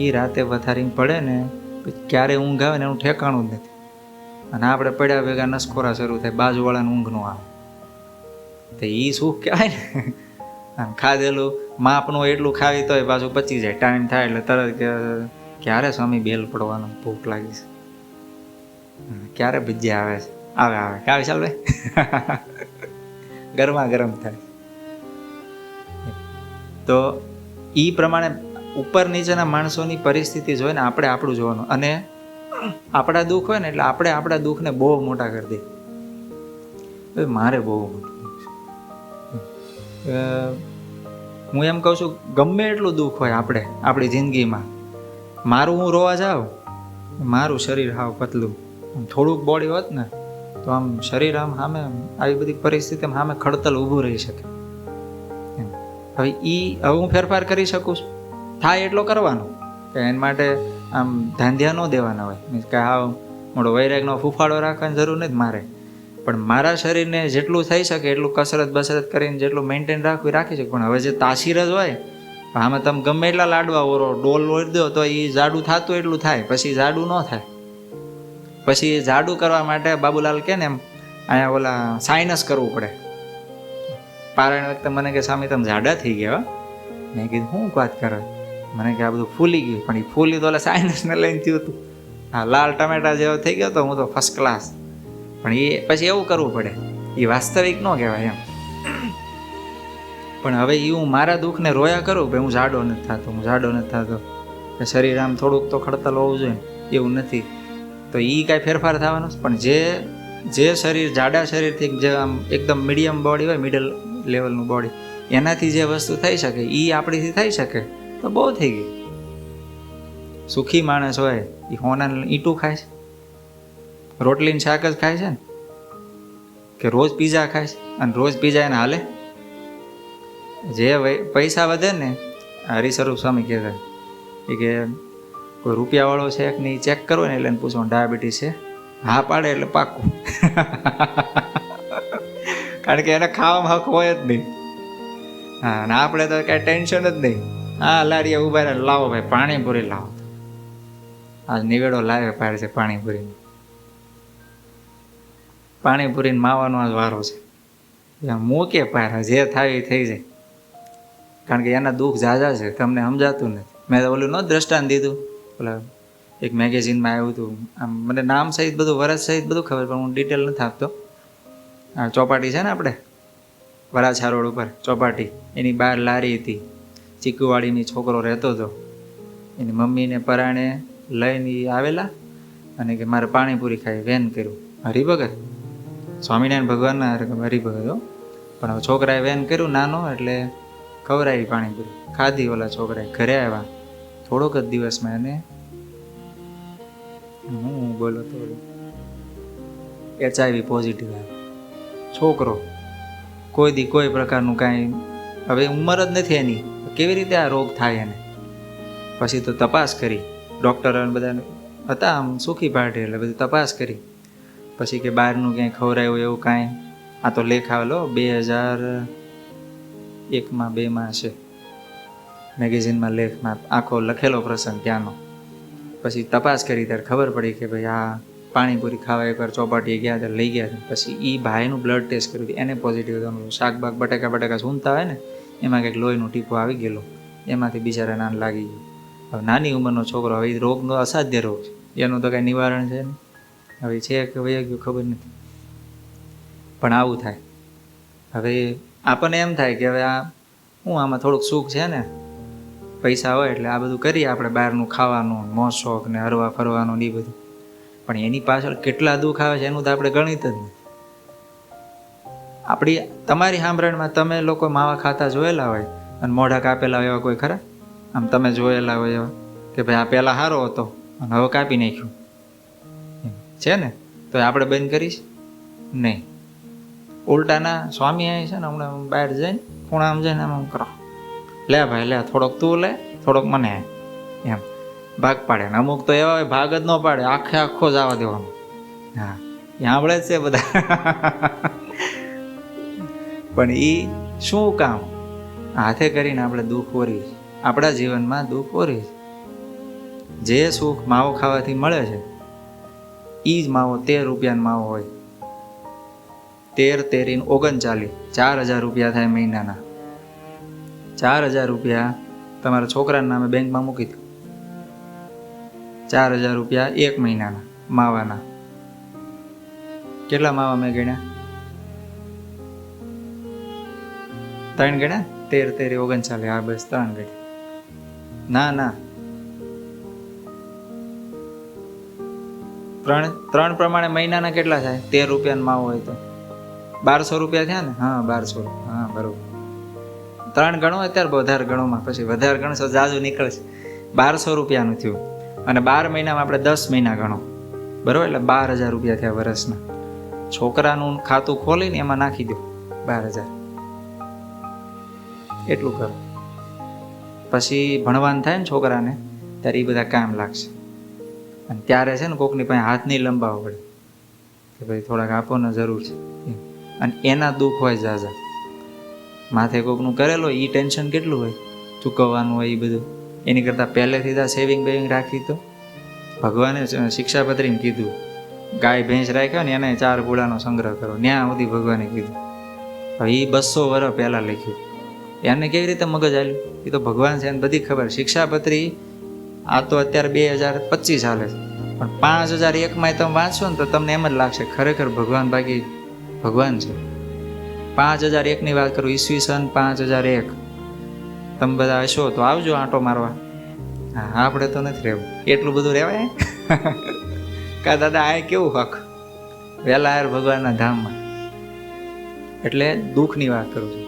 એ રાતે વથારીને પડે ને ક્યારે ઊંઘ આવે ને એનું ઠેકાણું જ નથી, અને આપણે પડ્યા ભેગા નસખોરા શરૂ થાય, બાજુવાળાને ઊંઘ ન આવે તો એ સુખ કહેવાય ને. આમ ખાધેલું માપનું એટલું ખાવી તોય પાછું પચી જાય, ટાઈમ થાય એટલે તરત કે ક્યારે સ્વામી બેલ પડવાનો, ભૂખ લાગી છે, ક્યારે ભજીયા આવે છે, આવે કાવે ચાલ ભાઈ ગરમા ગરમ થાય. તો એ પ્રમાણે ઉપર નીચેના માણસોની પરિસ્થિતિ જોઈને આપણે આપણું જોવાનું, અને આપણા દુઃખ હોય ને એટલે આપણે આપણા દુઃખને બહુ મોટા કરી દઈએ. મારે બહુ મોટું દુઃખ છે, હું એમ કહું છું ગમે એટલું દુઃખ હોય આપણી જિંદગીમાં, મારું હું રોવા જાઉં, મારું શરીર હાવ પતલું, થોડુંક બોડી હોત ને તો આમ શરીર આમ સામે આવી બધી પરિસ્થિતિમાં સામે ખડતલ ઊભું રહી શકે. હવે હું ફેરફાર કરી શકું છું, થાય એટલો કરવાનો, કે એના માટે આમ ધાંધ્યા ન દેવાના હોય. મીન્સ કે હાવ મોટો વૈરાગનો ફૂફાડો રાખવાની જરૂર નથી મારે, પણ મારા શરીરને જેટલું થઈ શકે એટલું કસરત બસરત કરીને જેટલું મેન્ટેન રાખવું રાખી શકે. પણ હવે જે તાસીર જ હોય આમાં તમે ગમે એટલા લાડવા ઓરો ડોલ ઓળી દો તો એ જાડું થતું એટલું થાય, પછી જાડું ન થાય. પછી જાડું કરવા માટે બાબુલાલ કે ને એમ અહીંયા ઓલા સાઇનસ કરવું પડે. પારાયણ વખતે મને કે સ્વામી તમે જાડા થઈ ગયા. મેં કીધું શું વાત કરે, મને કે આ બધું ફૂલી ગયું, પણ એ ફૂલી તો ઓલા સાઇનસને લઈને થયું હતું. હા લાલ ટમેટા જેવો થઈ ગયો તો હું તો ફર્સ્ટ ક્લાસ, પણ એ પછી એવું કરવું પડે, એ વાસ્તવિક ન કહેવાય એમ. પણ હવે એ હું મારા દુઃખને રોયા કરું કે હું જાડો નથી થતો, કે શરીર આમ થોડુંક તો ખડતલ હોવું જોઈએ, એવું નથી. તો એ કાંઈ ફેરફાર થવાનો. પણ જે શરીર જાડા શરીરથી જે આમ એકદમ મીડિયમ બોડી હોય, મિડલ લેવલનું બોડી, એનાથી જે વસ્તુ થઈ શકે એ આપણીથી થઈ શકે તો બહુ થઈ ગઈ. સુખી માણસ હોય એ હોનાને ઈંટું ખાય છે, રોટલીને શાક જ ખાય છે ને, કે રોજ પીઝા ખાય છે, અને રોજ પીઝા એને હાલે. જે પૈસા વધે ને, હરિસ્વરૂપ સ્વામી કહેતા એ કે કોઈ રૂપિયાવાળો છે કે નહીં ચેક કરો ને એટલે એને પૂછવાનું ડાયાબિટીસ છે, હા પાડે એટલે પાક્કું. કારણ કે એને ખાવામાં હક હોય જ નહીં. હા, અને આપણે તો કાંઈ ટેન્શન જ નહીં. હા લારીએ ઉભા રહે, લાવો ભાઈ પાણીપુરી લાવો, આજ નિવેડો લાવે પાડે છે પાણીપુરીને માવાનો આજ વારો છે. મૂકે પાર જે થાય એ થઈ જાય, કારણ કે એના દુઃખ ઝાઝા છે, તમને સમજાતું નથી. મેં તો ઓલું ન દ્રષ્ટાંત દીધું, ઓલા એક મેગેઝિનમાં આવ્યું હતું, આમ મને નામ સહિત બધું વર્ષ સહિત બધું ખબર, પણ હું ડિટેલ નથી આપતો. આ ચોપાટી છે ને આપણે વરાછા રોડ ઉપર ચોપાટી, એની બહાર લારી હતી, ચીકુવાડીની છોકરો રહેતો હતો. એની મમ્મીને પરાણે લઈને ઈ આવેલા અને કે મારે પાણીપુરી ખાઈ, વેન કર્યું. હરિભગત સ્વામિનારાયણ ભગવાનના હરિભગત હો, પણ હવે છોકરાએ વેન કર્યું નાનો, એટલે ખવડાવી પાણીપુરી, ખાધી ઓલા છોકરાએ. ઘરે આવ્યા થોડોક જ દિવસમાં એને હું બોલો તો HIV પોઝિટિવ આવ્યો. છોકરો કોઈ દી કોઈ પ્રકારનું કાંઈ, હવે ઉંમર જ નથી એની, કેવી રીતે આ રોગ થાય એને? પછી તો તપાસ કરી, ડૉક્ટર બધા હતા આમ સુખી પાર્ટી, એટલે બધી તપાસ કરી. પછી કે બહારનું ક્યાંય ખવડાયું એવું કાંઈ, આ તો લેખ આવેલો 2001માં 2માં હશે મેગેઝિનમાં, લેખમાં આખો લખેલો પ્રસંગ ત્યાંનો. પછી તપાસ કરી ત્યારે ખબર પડી કે ભાઈ આ પાણીપુરી ખાવા એકવાર ચોપાટીએ ગયા ત્યારે લઈ ગયા હતા. પછી એ ભાઈનું બ્લડ ટેસ્ટ કર્યું, એને પોઝિટિવ હતું. શાકબાગ બટાકા સૂંઘતા હોય ને એમાં કંઈક લોહીનું ટીપું આવી ગયેલો, એમાંથી બિચારા નાન લાગી ગયું. હવે નાની ઉંમરનો છોકરો, હવે રોગનો અસાધ્ય રોગ છે, એનું તો કાંઈ નિવારણ છે નહીં. હવે છે કે વહી ગયું ખબર નથી, પણ આવું થાય. હવે આપણને એમ થાય કે હવે આ હું આમાં થોડુંક સુખ છે ને, પૈસા હોય એટલે આ બધું કરીએ આપણે, બહારનું ખાવાનું, મોજ શોખ ને હરવા ફરવાનું ને એ બધું. પણ એની પાછળ કેટલા દુઃખ આવે છે એનું તો આપણે ગણિત જ નથી. આપણી તમારી સાંભળણમાં તમે લોકો માવા ખાતા જોયેલા હોય અને મોઢા કાપેલા હોય એવા કોઈ ખરા? આમ તમે જોયેલા હોય એવા કે ભાઈ આ પહેલાં સારો હતો અને હવે કાપી નાખ્યું છે ને, તો આપણે બંધ કરીશ નહીં. ઉલટાના સ્વામી આવી છે ને, હમણાં બહાર જઈને ખૂણામાં જઈને આમ કરો, લે ભાઈ લે, થોડોક તું લે, થોડોક મને, એમ ભાગ પાડે. ને અમુક તો એવા હોય ભાગ જ ન પાડે, આખો જ આવવા દેવાનો. હા, એ સાંભળે જ છે બધા. પણ એ શું કામ? હાથે કરીને આપણે દુઃખ ઓરી, આપણા જીવનમાં દુઃખ ઓરી. જે સુખ માવો ખાવાથી મળે છે એ જ માવો 13 રૂપિયાનો માવો હોય. 13 તેરી 39, 4000 રૂપિયા થાય મહિનાના. 4000 રૂપિયા તમારા છોકરાના નામે બેંકમાં મૂકી દો. 4000 રૂપિયા એક મહિનાના માવાના. કેટલા માવા મેં ગણ્યા? 3 ગણ્યા? 13 તેરી 39. હા બસ 3 ગણ્યા. ના 3 પ્રમાણે મહિનાના કેટલા થાય? 13 રૂપિયાનો માવો હોય તો 1200 રૂપિયા થયા ને? હા 1200. હા બરોબર. 3 ગણો અત્યારે વધારે ગણોમાં, પછી વધારે ગણશો જાજુ નીકળશે. 1200 રૂપિયાનું થયું, અને 12 મહિનામાં આપણે 10 મહિના ગણો, બરોબર, એટલે 12000 રૂપિયા થયા વર્ષના. છોકરાનું ખાતું ખોલીને એમાં નાખી દો 12000, એટલું કરો. પછી ભણવાનું થાય ને છોકરાને, ત્યારે એ બધા કામ લાગશે. અને ત્યારે છે ને કોકની પાસે હાથ નહીં લંબાવવો પડે કે ભાઈ થોડાક આપો ને જરૂર છે. અને એના દુઃખ હોય ઝાઝા, માથે કોકનું કરેલો એ ટેન્શન કેટલું હોય, ચૂકવવાનું હોય એ બધું. એની કરતાં પહેલેથી જ સેવિંગ બેવિંગ રાખી. તો ભગવાને શિક્ષાપત્રીને કીધું ગાય ભેંસ રાખ્યા ને એને 4 પૂળાનો સંગ્રહ કરો, ત્યાં સુધી ભગવાને કીધું. હવે એ 200 વર્ષ પહેલાં લખ્યું, એને કેવી રીતે મગજ આલ્યું? એ તો ભગવાન છે એને બધી ખબર. શિક્ષાપત્રી આ તો અત્યારે 2025 હાલે છે, પણ 5001માં તમે વાંચશો ને તો તમને એમ જ લાગશે ખરેખર ભગવાન બાકી ભગવાન છે. 5001ની વાત કરું, ઈસવીસન 5001. તમે બધા હશો તો આવજો આંટો મારવા. હા આપણે તો નથી રહેવું, એટલું બધું રહેવાય કા દાદા? આ કેવું હક વહેલા યાર ભગવાનના ધામમાં. એટલે દુઃખની વાત કરું છું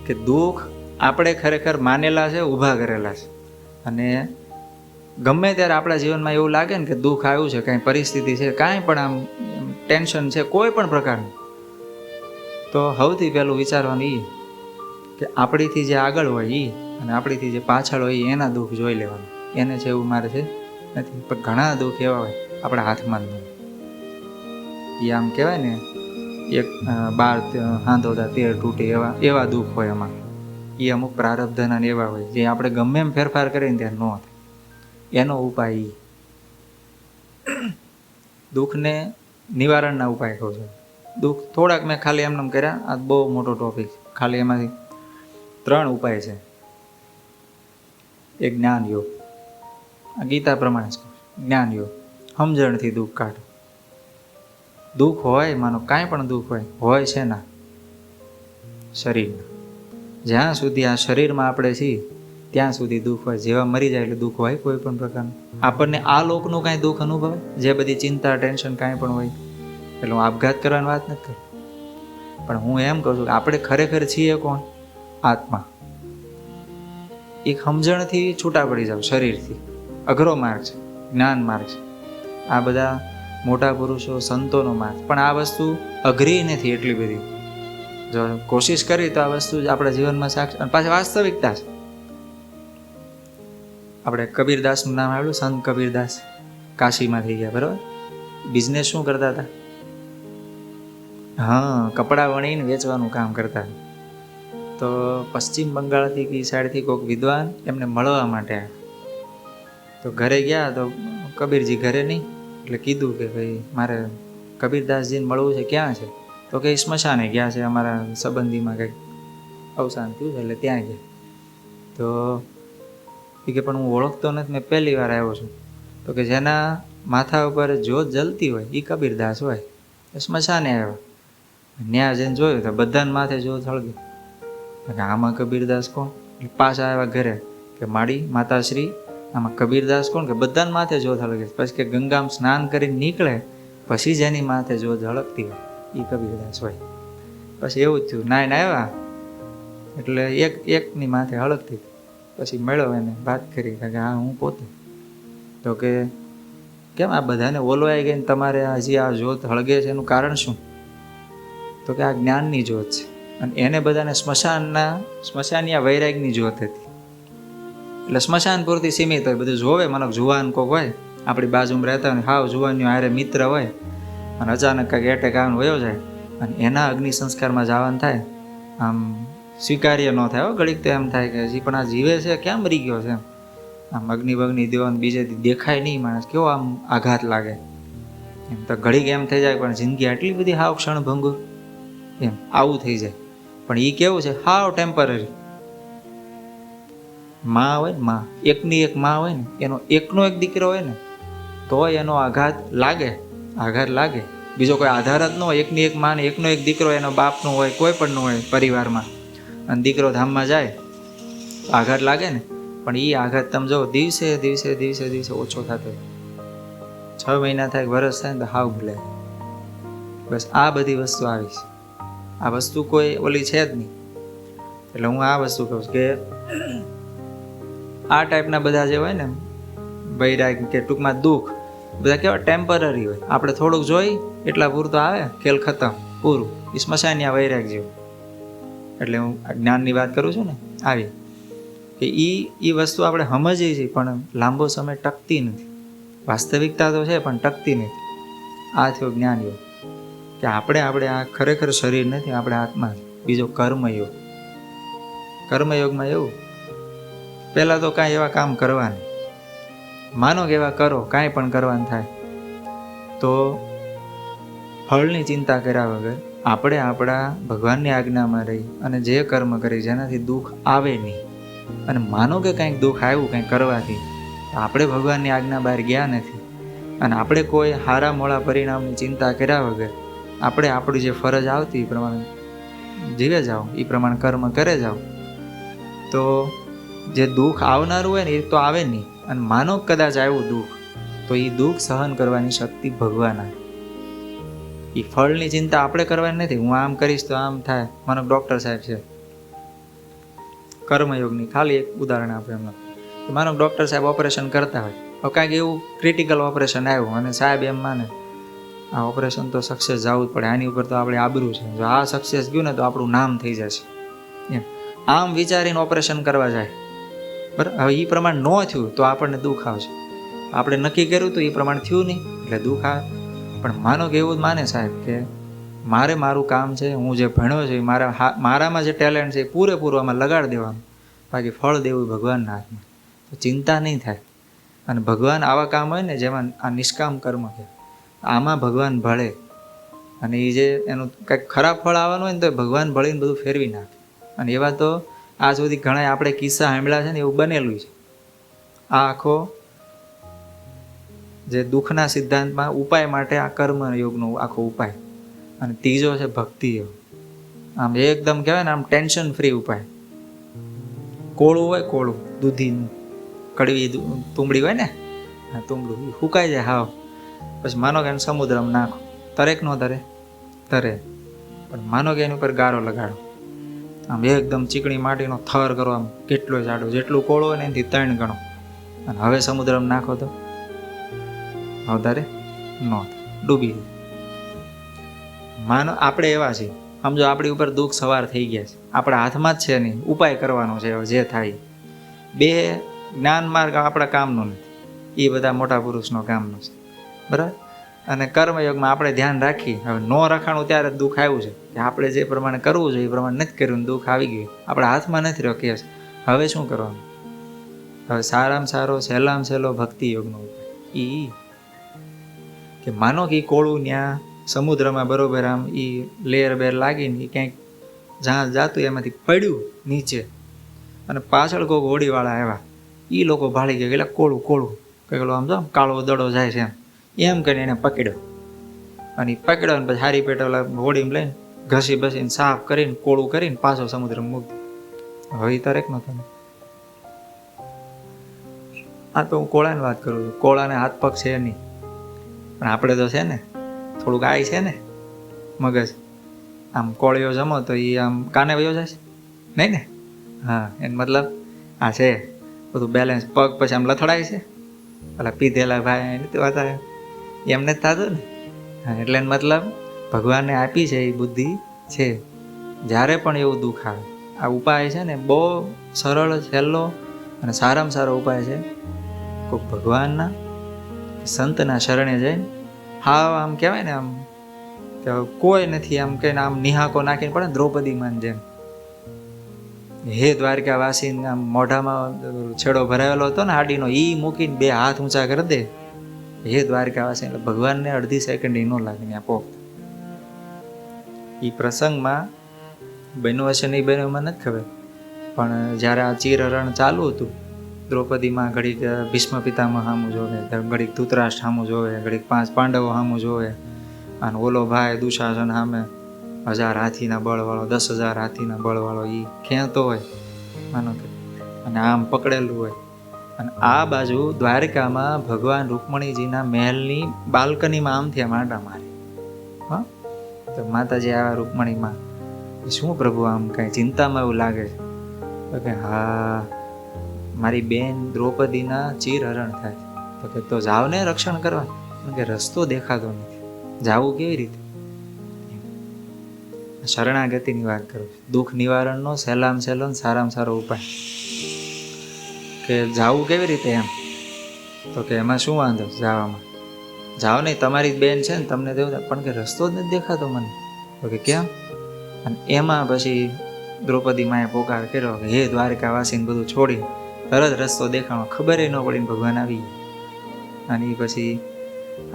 કે દુઃખ આપણે ખરેખર માનેલા છે, ઊભા કરેલા છે. અને ગમે ત્યારે આપણા જીવનમાં એવું લાગે ને કે દુઃખ આવ્યું છે, કાંઈ પરિસ્થિતિ છે, કાંઈ પણ આમ ટેન્શન છે કોઈ પણ પ્રકારનું, તો સૌથી પહેલું વિચારવાનું એ કે આપણીથી જે આગળ હોય એ અને આપણીથી જે પાછળ હોય એના દુઃખ જોઈ લેવાનું. એને છે એવું મારે છે નથી, પણ ઘણા દુઃખ એવા હોય આપણા હાથમાં જ નહીં. એ આમ કહેવાય ને, એક 12 હાંધોતા 13 તૂટે, એવા દુઃખ હોય એમાં. એ અમુક પ્રારબ્ધના એવા હોય જે આપણે ગમે એમ ફેરફાર કરીને ત્યાં ન થાય. એનો ઉપાય દુઃખને નિવારણના ઉપાય કહું છું. દુઃખ થોડાક મેં ખાલી એમને કર્યા, આ બહુ મોટો ટોપિક, ખાલી એમાંથી 3 ઉપાય છે. એ જ્ઞાન યોગ. આ ગીતા પ્રમાણે જ કહું છું, જ્ઞાન યોગ. સમજણથી દુઃખ કાઢો. દુઃખ હોય, માનો કાંઈ પણ દુઃખ હોય છે ના શરીરમાં. જ્યાં સુધી આ શરીરમાં આપણે છીએ ત્યાં સુધી દુઃખ હોય. જેવા મરી જાય એટલે દુઃખ હોય કોઈ પણ પ્રકારનું. આપણને આ લોકનું કાંઈ દુઃખ અનુભવે, જે બધી ચિંતા ટેન્શન કાંઈ પણ હોય. એટલે હું આપઘાત કરવાની વાત નથી કરતો, પણ હું એમ કહું છું કે આપણે ખરેખર છીએ કોણ? આત્મા. એક સમજણથી છૂટા પડી જાવ શરીરથી. અઘરો માર્ગ છે, જ્ઞાન માર્ગ છે. આ બધા મોટા પુરુષો સંતોનો માર્ગ. પણ આ વસ્તુ અઘરી નથી એટલી બધી. જો કોશિશ કરી તો આ વસ્તુ જ આપણા જીવનમાં સાક્ષ અને પાછી વાસ્તવિકતા છે. આપણે કબીરદાસનું નામ આવ્યું, સંત કબીરદાસ કાશીમાં થઈ ગયા, બરાબર. બિઝનેસ શું કરતા હતા? હા, કપડાં વણીને વેચવાનું કામ કરતા. તો પશ્ચિમ બંગાળથી કે સાઈડથી કોઈક વિદ્વાન એમને મળવા માટે આવ્યા. તો ઘરે ગયા તો કબીરજી ઘરે નહીં, એટલે કીધું કે ભાઈ મારે કબીરદાસજીને મળવું છે. ક્યાં છે? તો કે સ્મશાને ગયા છે, અમારા સંબંધીમાં કંઈક અવસાન થયું છે એટલે ત્યાં ગયા. તો એ કે પણ હું ઓળખતો નથી, મેં પહેલી વાર આવ્યો છું. તો કે જેના માથા ઉપર જ્યોત જલતી હોય એ કબીરદાસ હોય. સ્મશાને આવ્યો, ન્યા જઈને જોયું તો બધાને માથે જ્યોત સળગી. આમાં કબીરદાસ કોણ? પાછા આવ્યા ઘરે કે માડી માતાશ્રી આમાં કબીરદાસ કોણ? કે બધાને માથે જ્યોત સળગે. પછી કે ગંગામાં સ્નાન કરીને નીકળે પછી જેની માથે જ્યોત ઝળકતી હોય એ કબીરદાસ હોય. પછી એવું જ થયું, નાઈને આવ્યા એટલે એકની માથે હળકતી. પછી મળ્યો એને વાત કરી કે હા હું પોતે. તો કે કેમ આ બધાને ઓલવાઈ ગઈ ને તમારે હજી આ જ્યોત હળગે છે, એનું કારણ શું? તો કે આ જ્ઞાનની જ્યોત છે. અને એને બધાને સ્મશાનની આ વૈરાગની જ્યોત હતી. એટલે સ્મશાન પૂરતી સીમિત હોય, બધું જોવે. મને જુવાન કોક હોય આપણી બાજુમાં રહેતા હોય, હાવ જુવાનીઓ હારે મિત્ર હોય અને અચાનક કંઈક એટેક આવીને વયો જાય અને એના અગ્નિ સંસ્કારમાં જવાનું થાય, આમ સ્વીકાર્ય ન થાય. ઘડીક તો એમ થાય કે હજી પણ આ જીવે છે, ક્યાં મરી ગયો છે? આમ અગ્નિ બગ્નિ દેવાનું બીજે દેખાય નહીં માણસ, કેવો આમ આઘાત લાગે. એમ તો ઘડીક એમ થઈ જાય પણ જિંદગી આટલી બધી હાવ ક્ષણભંગુર, એમ આવું થઈ જાય. પણ એ કેવું છે? હાવ ટેમ્પરરી. માં હોય ને, માં એકની એક માં હોય ને, એનો એકનો એક દીકરો હોય ને તોય એનો આઘાત લાગે. બીજો કોઈ આધાર જ ન હોય. એકની એક માં ને એકનો એક દીકરો એનો બાપનો હોય, કોઈ પણ નો હોય પરિવારમાં, અને દીકરો ધામમાં જાય આઘાત લાગે ને. પણ એ આઘાત તમે જો દિવસે દિવસે દિવસે દિવસે ઓછો થતો હોય. 6 મહિના થાય, વરસ થાય ને તો હાવ ભૂલે. બસ આ બધી વસ્તુ આવી છે. આ વસ્તુ કોઈ ઓલી છે જ નહીં. એટલે હું આ વસ્તુ કહું છું કે આ ટાઈપના બધા જે હોય ને વૈરાગ કે ટૂંકમાં દુઃખ, બધા કેવા ટેમ્પરરી હોય. આપણે થોડુંક જોઈ એટલા પૂરતો આવે, ખેલ ખતમ, પૂરું. સ્મશાની આ વૈરાગ જેવું. એટલે હું જ્ઞાનની વાત કરું છું ને આવી કે એ વસ્તુ આપણે સમજીએ છીએ પણ લાંબો સમય ટકતી નથી. વાસ્તવિકતા તો છે પણ ટકતી નથી. આ થયો જ્ઞાન યોગ કે આપણે આ ખરેખર શરીર નથી, આપણે આત્મા. બીજો કર્મયોગ. કર્મયોગમાં એવું પહેલાં તો કાંઈ એવા કામ કરવા નહીં. માનો કે એવા કરો, કાંઈ પણ કરવાનું થાય તો ફળની ચિંતા કર્યા વગર આપણે આપણા ભગવાનની આજ્ઞામાં રહી અને જે કર્મ કરી જેનાથી દુઃખ આવે નહીં. અને માનો કે કંઈક દુઃખ આવ્યું કંઈક કરવાથી, આપણે ભગવાનની આજ્ઞા બહાર ગયા નથી અને આપણે કોઈ હારા મોળા પરિણામની ચિંતા કર્યા વગર આપણે આપણી જે ફરજ આવતી એ પ્રમાણે જીવે જાઓ, એ પ્રમાણે કર્મ કરે જાઓ, તો જે દુઃખ આવનારું હોય ને એ તો આવે નહીં. અને માનો કદાચ આવ્યું દુઃખ તો એ દુઃખ સહન કરવાની શક્તિ ભગવાન આપે. એ ફળની ચિંતા આપણે કરવાની નથી. હું આમ કરીશ તો આમ થાય. માનો ડૉક્ટર સાહેબ છે કર્મયોગની, ખાલી એક ઉદાહરણ આપે એમનું. માનો ડૉક્ટર સાહેબ ઓપરેશન કરતા હોય, હવે કાંઈક એવું ક્રિટિકલ ઓપરેશન આવ્યું અને સાહેબ એમ માને આ ઓપરેશન તો સક્સેસ જવું જ પડે, આની ઉપર તો આપણે આબરૂ છે, જો આ સક્સેસ ગયું ને તો આપણું નામ થઈ જશે. એમ આમ વિચારીને ઓપરેશન કરવા જાય. બરાબર. હવે એ પ્રમાણે ન થયું તો આપણને દુઃખ આવશે. આપણે નક્કી કર્યું તો એ પ્રમાણે થયું નહીં એટલે દુઃખ આવે. પણ માનો કે એવું જ માને સાહેબ કે મારે મારું કામ છે, હું જે ભણ્યો છે મારામાં જે ટેલેન્ટ છે એ પૂરેપૂરું આમાં લગાડી દેવાનું, બાકી ફળ દેવું ભગવાનના હાથમાં, તો ચિંતા નહીં થાય. અને ભગવાન આવા કામ હોય ને જેમાં આ નિષ્કામ કર્મ છે, આમાં ભગવાન ભળે. અને એ જે એનું કંઈક ખરાબ ફળ આવવાનું હોય ને તો ભગવાન ભળીને બધું ફેરવી નાખે. અને એવા તો આ સુધી ઘણા આપણે કિસ્સા સાંભળ્યા છે ને એવું બનેલું છે. આ આખો જે દુઃખના સિદ્ધાંતમાં ઉપાય માટે આ કર્મયોગનો આખો ઉપાય. અને ત્રીજો છે ભક્તિ યોગ. આમ એકદમ કહેવાય ને આમ ટેન્શન ફ્રી ઉપાય. કોળું હોય, કોળું દૂધીનું કડવી તુંબડી હોય ને, હા તુંબડું એ સુકાઈ જાય હાવ. પછી માનો કે એને સમુદ્રમાં નાખો, તરે કે ન તરે? તરે. પણ માનો કે એની ઉપર ગારો લગાડો, આમ એકદમ ચીકણી માટીનો થર કરો, આમ કેટલો જાડો, જેટલું કોળો હોય ને એનાથી 3 ગણો, અને હવે સમુદ્રમાં નાખો તો હવે તારે ન ડૂબી. માનો આપણે એવા છીએ, સમજો આપણી ઉપર દુઃખ સવાર થઈ ગયા છે, આપણા હાથમાં જ છે નહીં, ઉપાય કરવાનો છે જે થાય. 2 જ્ઞાન માર્ગ આપણા કામનો નથી, એ બધા મોટા પુરુષનો કામનો છે, બરાબર. અને કર્મયોગમાં આપણે ધ્યાન રાખી, હવે ન રખાણું ત્યારે દુઃખ આવ્યું છે કે આપણે જે પ્રમાણે કરવું જોઈએ એ પ્રમાણે નથી કર્યું, દુઃખ આવી ગયું, આપણા હાથમાં નથી રહ્યો કેસ. હવે શું કરવાનું? હવે સારામાં સારો સહેલામાં સહેલો ભક્તિ યોગનો ઉપાય એ કે માનો કે કોળું ત્યાં સમુદ્રમાં બરોબર આમ એ લેર બેર લાગીને એ ક્યાંક જ્યાં જાતું એમાંથી પડ્યું નીચે, અને પાછળ કોઈ હોડીવાળા આવ્યા, એ લોકો ભાળી ગયા, એટલે કોળું કોળું કંઈક આમ જો કાળો દડો જાય છે એમ કરીને એને પકડ્યો. અને એ પકડ્યો ને પછી હારી પેટે હોડીમાં લઈને ઘસી બસીને સાફ કરીને કોળું કરીને પાછો સમુદ્રમાં મૂકી. હવે તારેક નો તમે આ તો હું કોળાની વાત કરું છું. કોળાને હાથ પગ છે નહીં, પણ આપણે તો છે ને થોડુંક આય છે ને મગજ. આમ કોળીઓ જમો તો એ આમ કાને વયો જાય નહીં ને? હા, એને મતલબ આ છે બધું બેલેન્સ. પગ પછી આમ લથડાય છે, પેલા પીધેલા ભાઈ નથી વાતા એમને જ થતું ને. હા, એટલે મતલબ ભગવાનને આપી છે એ બુદ્ધિ છે. જ્યારે પણ એવું દુઃખ આવે, આ ઉપાય છે ને બહુ સરળ સહેલો અને સારામાં સારો ઉપાય છે. કોઈ ભગવાનના સંતના શરણે જઈને હાવ આમ કહેવાય ને આમ કે કોઈ નથી આમ કહીને આમ નિહાકો નાખીને પડે ને દ્રૌપદીમાં જેમ, હે દ્વારકાવાસીને આમ મોઢામાં છેડો ભરાયેલો હતો ને હાડીનો, એ મૂકીને 2 હાથ ઊંચા કરી દે, હે દ્વારકાવાસી, એટલે ભગવાનને અડધી સેકન્ડ ન લાગે ને આપો. એ પ્રસંગમાં બન્યું હશે નહીં બન્યું મને નથી ખબર, પણ જ્યારે આ ચીરહરણ ચાલુ હતું, દ્રૌપદીમાં ઘડીક ભીષ્મ પિતામહ સામું જોવે, ઘડીક ધૃતરાષ્ટ્ર સામું જોવે, ઘડીક 5 પાંડવો સામું જોવે, અને ઓલો ભાઈ દુશાસન સામે 1000 હાથીના બળવાળો, 10,000 હાથીના બળવાળો એ ખેંચતો હોય માનો કે, અને આમ પકડેલું હોય. અને આ બાજુ દ્વારકામાં ભગવાન રૂકમણીજીના મહેલની બાલ્કનીમાં આમથી આમ આંટા મારે. હા, તો માતાજી આવ્યા રૂકમણીમાં, શું પ્રભુ આમ કાંઈ ચિંતામાં એવું લાગે છે? કે હા, મારી બેન દ્રૌપદીના ચીરહરણ થાય. તો કે તો જાવ ને રક્ષણ કરવા. કે રસ્તો દેખાતો નથી, જાવું કેવી રીતે? શરણાગતિની વાત કરું, દુઃખ નિવારણનો સહેલામાં સહેલો સારામાં સારો ઉપાય. કે જાવું કેવી રીતે એમ? તો કે એમાં શું વાંધો જવામાં? જાઓ નહીં, તમારી બેન છે ને તમને દેવું, પણ કે રસ્તો જ નથી દેખાતો મને. તો કે કેમ? અને એમાં પછી દ્રૌપદી માએ પોકાર કર્યો કે હે દ્વારકાવાસીને બધું છોડી તરત રસ્તો દેખાણો, ખબર ન પડીને ભગવાન આવી. અને એ પછી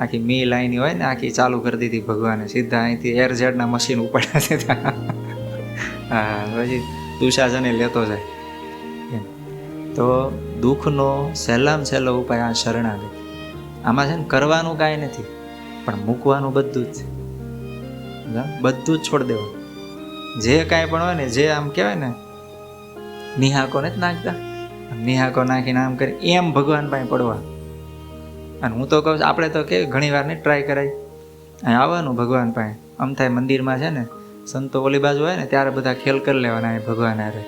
આખી મી લાઈની હોય ને આખી ચાલુ કરી દીધી ભગવાને, સીધા અહીંથી એરઝેડના મશીન ઉપાડ્યા સીધા. હા, પછી દુશાસને લેતો જાય. તો દુઃખનો સહેલામાં સહેલો ઉપાય આ શરણાગતિ. આમાં છે ને કરવાનું કાંઈ નથી, પણ મૂકવાનું બધું જ છે. બધું જ છોડી દેવાનું. જે કાંઈ પણ હોય ને, જે આમ કહેવાય ને નિહાકો નથી નાખતા, નિહાકો નાખીને આમ કરી એમ ભગવાન પાસે પડવા. અને હું તો કહું, આપણે તો કે ઘણી વાર નહીં ટ્રાય કરાય, અહીં આવવાનું ભગવાન પાસે. આમ થાય મંદિરમાં છે ને સંતો ઓલી બાજુ હોય ને ત્યારે બધા ખેલ કરી લેવાના અહીં ભગવાન હારે.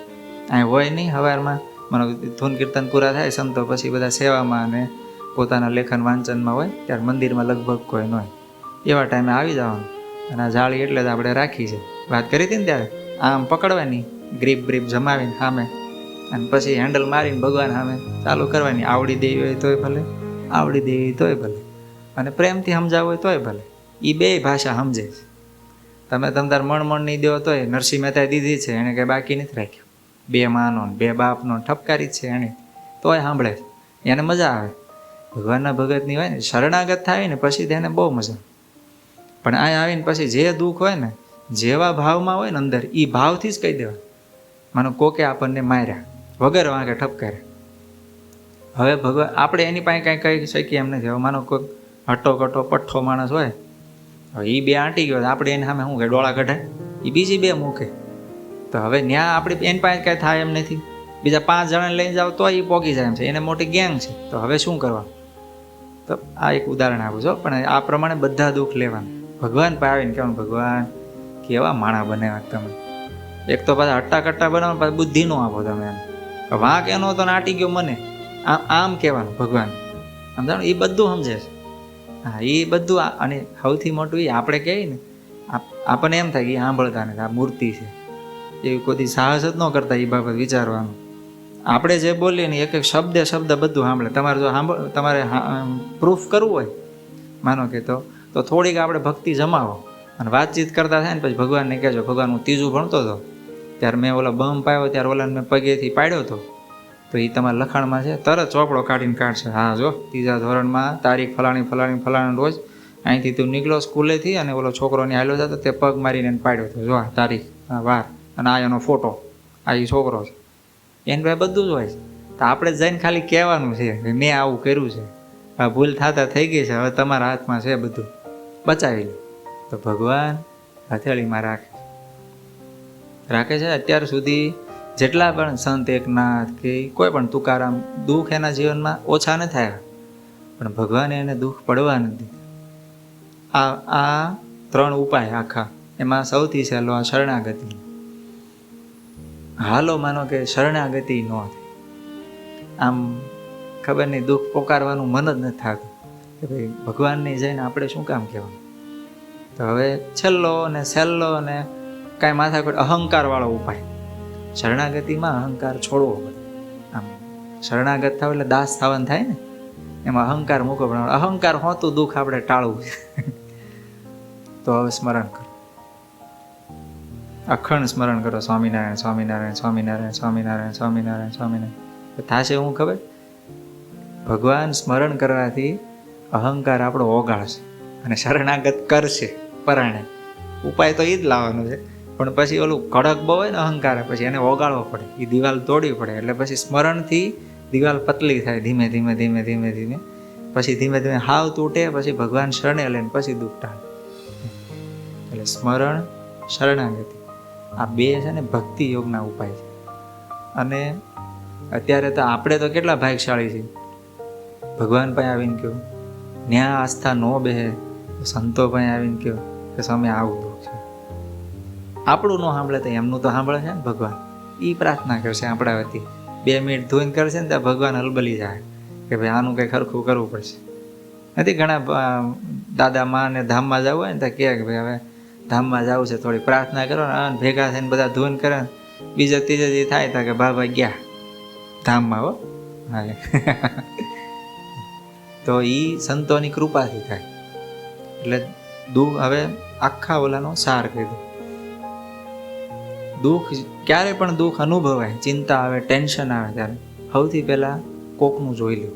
અહીં હોય નહીં, સવારમાં મને ધૂન કીર્તન પૂરા થાય સંતો પછી બધા સેવામાં અને પોતાના લેખન વાંચનમાં હોય, ત્યારે મંદિરમાં લગભગ કોઈ ન હોય. એવા ટાઈમે આવી જવાનું. અને આ જાળી એટલે જ આપણે રાખી છે, વાત કરી હતી ને ત્યારે, આમ પકડવાની ગ્રીપ બ્રીપ જમાવીને સામે, અને પછી હેન્ડલ મારીને ભગવાન સામે ચાલુ કરવાની. આવડી દેવી હોય તોય ભલે, આવડી દેવી તોય ભલે, અને પ્રેમથી સમજાવવું હોય તોય ભલે. એ 2 ભાષા સમજે છે. તમે તાર મણ નહીં દો તોય નરસિંહ મહેતાએ દીધી છે, એને કંઈ બાકી નથી રાખ્યું. 2 માનો 2 બાપનો ઠપકારી જ છે એને, તોય સાંભળે છે, એને મજા આવે. ભગવાનના ભગતની હોય ને, શરણાગત થાય ને પછી તેને બહુ મજા. પણ અહીંયા આવીને પછી જે દુઃખ હોય ને, જેવા ભાવમાં હોય ને અંદર, એ ભાવથી જ કહી દેવા. માનો કોકે આપણને માર્યા વગર વાંકે ઠપકાર્યા, હવે ભગવાન આપણે એની પાસે કાંઈ કહી શકીએ એમ નથી. હવે માનો કોઈ હટ્ટો કટ્ટો પઠ્ઠો માણસ હોય, હવે એ બે આંટી ગયો, આપણે એની સામે શું કહે, ડોળા કઢાય, એ બીજી બે મૂકે. તો હવે ત્યાં આપણે એની પાસે કાંઈ થાય એમ નથી. બીજા 5 જણાને લઈને જાઓ તો એ પોગી જાય એમ છે, એને મોટી ગેંગ છે. તો હવે શું કરવાનું? તો આ એક ઉદાહરણ આપું છો, પણ આ પ્રમાણે બધા દુઃખ લેવાનું. ભગવાન પાસે આવીને કહેવાનું, ભગવાન કેવા માણા બનાવ્યા તમે. એક તો પાછા હટ્ટા કટ્ટા બનાવો, પાછા બુદ્ધિ નો આપો તમે એમ. વાંક એનો તો નાટી ગયો મને, આમ કહેવાનું ભગવાન. સમજાણું? એ બધું સમજે છે. હા, એ બધું. અને સૌથી મોટું એ આપણે કહીએ ને, આપણને એમ થાય કે એ સાંભળતા નથી, આ મૂર્તિ છે. એવી કોઈ સાહસ જ ન કરતા એ બાબત વિચારવાનું. આપણે જે બોલીએ ને એક એક શબ્દ બધું સાંભળે. તમારે પ્રૂફ કરવું હોય, માનો કે તો થોડીક આપણે ભક્તિ જમાવો અને વાતચીત કરતા થાય ને પછી ભગવાનને કહેજો, ભગવાન હું 3જું ભણતો હતો ત્યારે મેં ઓલા બમ પાયો, ત્યારે ઓલાને મેં પગેથી પાડ્યો હતો. તો એ તમારા લખાણમાં છે, તરત ચોપડો કાઢીને કાઢશે. હા જો 3જા ધોરણમાં તારીખ ફલાણી રોજ અહીંથી તું નીકળ્યો સ્કૂલેથી અને ઓલો છોકરોની હાલ્યો જતો, તે પગ મારીને પાડ્યો હતો. જો આ તારીખ, આ વાર, અને આ એનો ફોટો, આ એ છોકરો છે. એને ભાઈ બધું જ હોય છે. તો આપણે જઈને ખાલી કહેવાનું છે મેં આવું કર્યું છે, આ ભૂલ થતા થઈ ગઈ છે, હવે તમારા હાથમાં છે, બધું બચાવી લે. તો ભગવાન હથેળીમાં રાખે છે. અત્યાર સુધી જેટલા પણ સંત એકનાથ કે કોઈ પણ તુકારામ, દુઃખ એના જીવનમાં ઓછા ન થયા, પણ ભગવાને એને દુઃખ પડવા નથી. આ 3 ઉપાય આખા, એમાં સૌથી સહેલો આ શરણાગતિ. હાલો માનો કે શરણાગતિ ન થાય, આમ ખબર નહીં, દુઃખ પોકારવાનું મન જ નથી થતું કે ભાઈ ભગવાનને જઈને આપણે શું કામ કહેવાનું. તો હવે છેલ્લો અને સહેલો અને કાંઈ માથાકૂટ અહંકારવાળો ઉપાય. શરણાગતિમાં અહંકાર છોડવો પડે. આમ શરણાગત થાવ એટલે દાસ થવાનું થાય ને, એમાં અહંકાર મૂકો. પણ અહંકાર હોતું દુઃખ આપણે ટાળવું છે. તો હવે સ્મરણ કરો, અખંડ સ્મરણ કરો, સ્વામિનારાયણ સ્વામિનારાયણ સ્વામિનારાયણ સ્વામિનારાયણ સ્વામિનારાયણ સ્વામિનારાયણ. થશે શું ખબર? ભગવાન સ્મરણ કરવાથી અહંકાર આપણો ઓગાળશે અને શરણાગત કરશે પરાણે. ઉપાય તો એ જ લાવવાનો છે, પણ પછી ઓલું કડક બહુ હોય ને અહંકાર, પછી એને ઓગાળવો પડે, એ દિવાલ તોડવી પડે. એટલે પછી સ્મરણથી દિવાલ પતલી થાય, ધીમે ધીમે ધીમે ધીમે ધીમે, પછી ધીમે ધીમે હાવ તૂટે, પછી ભગવાન શરણે લઈને પછી દુઃખ ટાળે. એટલે સ્મરણ, શરણાગતિ, આ 2 છે ને ભક્તિ યોગના ઉપાય છે. અને અત્યારે તો આપણે તો કેટલા ભાગ્યશાળી છીએ, ભગવાન પાસે આવીને કહ્યું, ન્યા આસ્થા ન બેહે સંતો પાસે આવીને કહ્યું કે સમય આવું દુઃખ છે. આપણું ન સાંભળે તો એમનું તો સાંભળે છે ને ભગવાન. એ પ્રાર્થના કરશે આપણા વતી, 2 મિનિટ ધોઈને કરશે ને ત્યાં ભગવાન હલબલી જાય કે ભાઈ આનું કંઈ ખરખું કરવું પડશે. નથી ઘણા દાદા માં ને ધામમાં જવું હોય ને ત્યાં કહે કે ભાઈ હવે ધામમાં જવું છે, થોડી પ્રાર્થના કરો ને. ભેગા થઈને બધા ધોઈને કરે, બીજા ત્રીજા દી થાય તા કે બાબા ગયા ધામમાં. હો હા. તો એ સંતોની કૃપાથી થાય. એટલે દુઃખ, હવે આખા ઓલાનો સાર કહી દો. દુઃખ ક્યારે પણ દુઃખ અનુભવાય, ચિંતા આવે, ટેન્શન આવે ત્યારે સૌથી પહેલાં કોકનું જોઈ લો.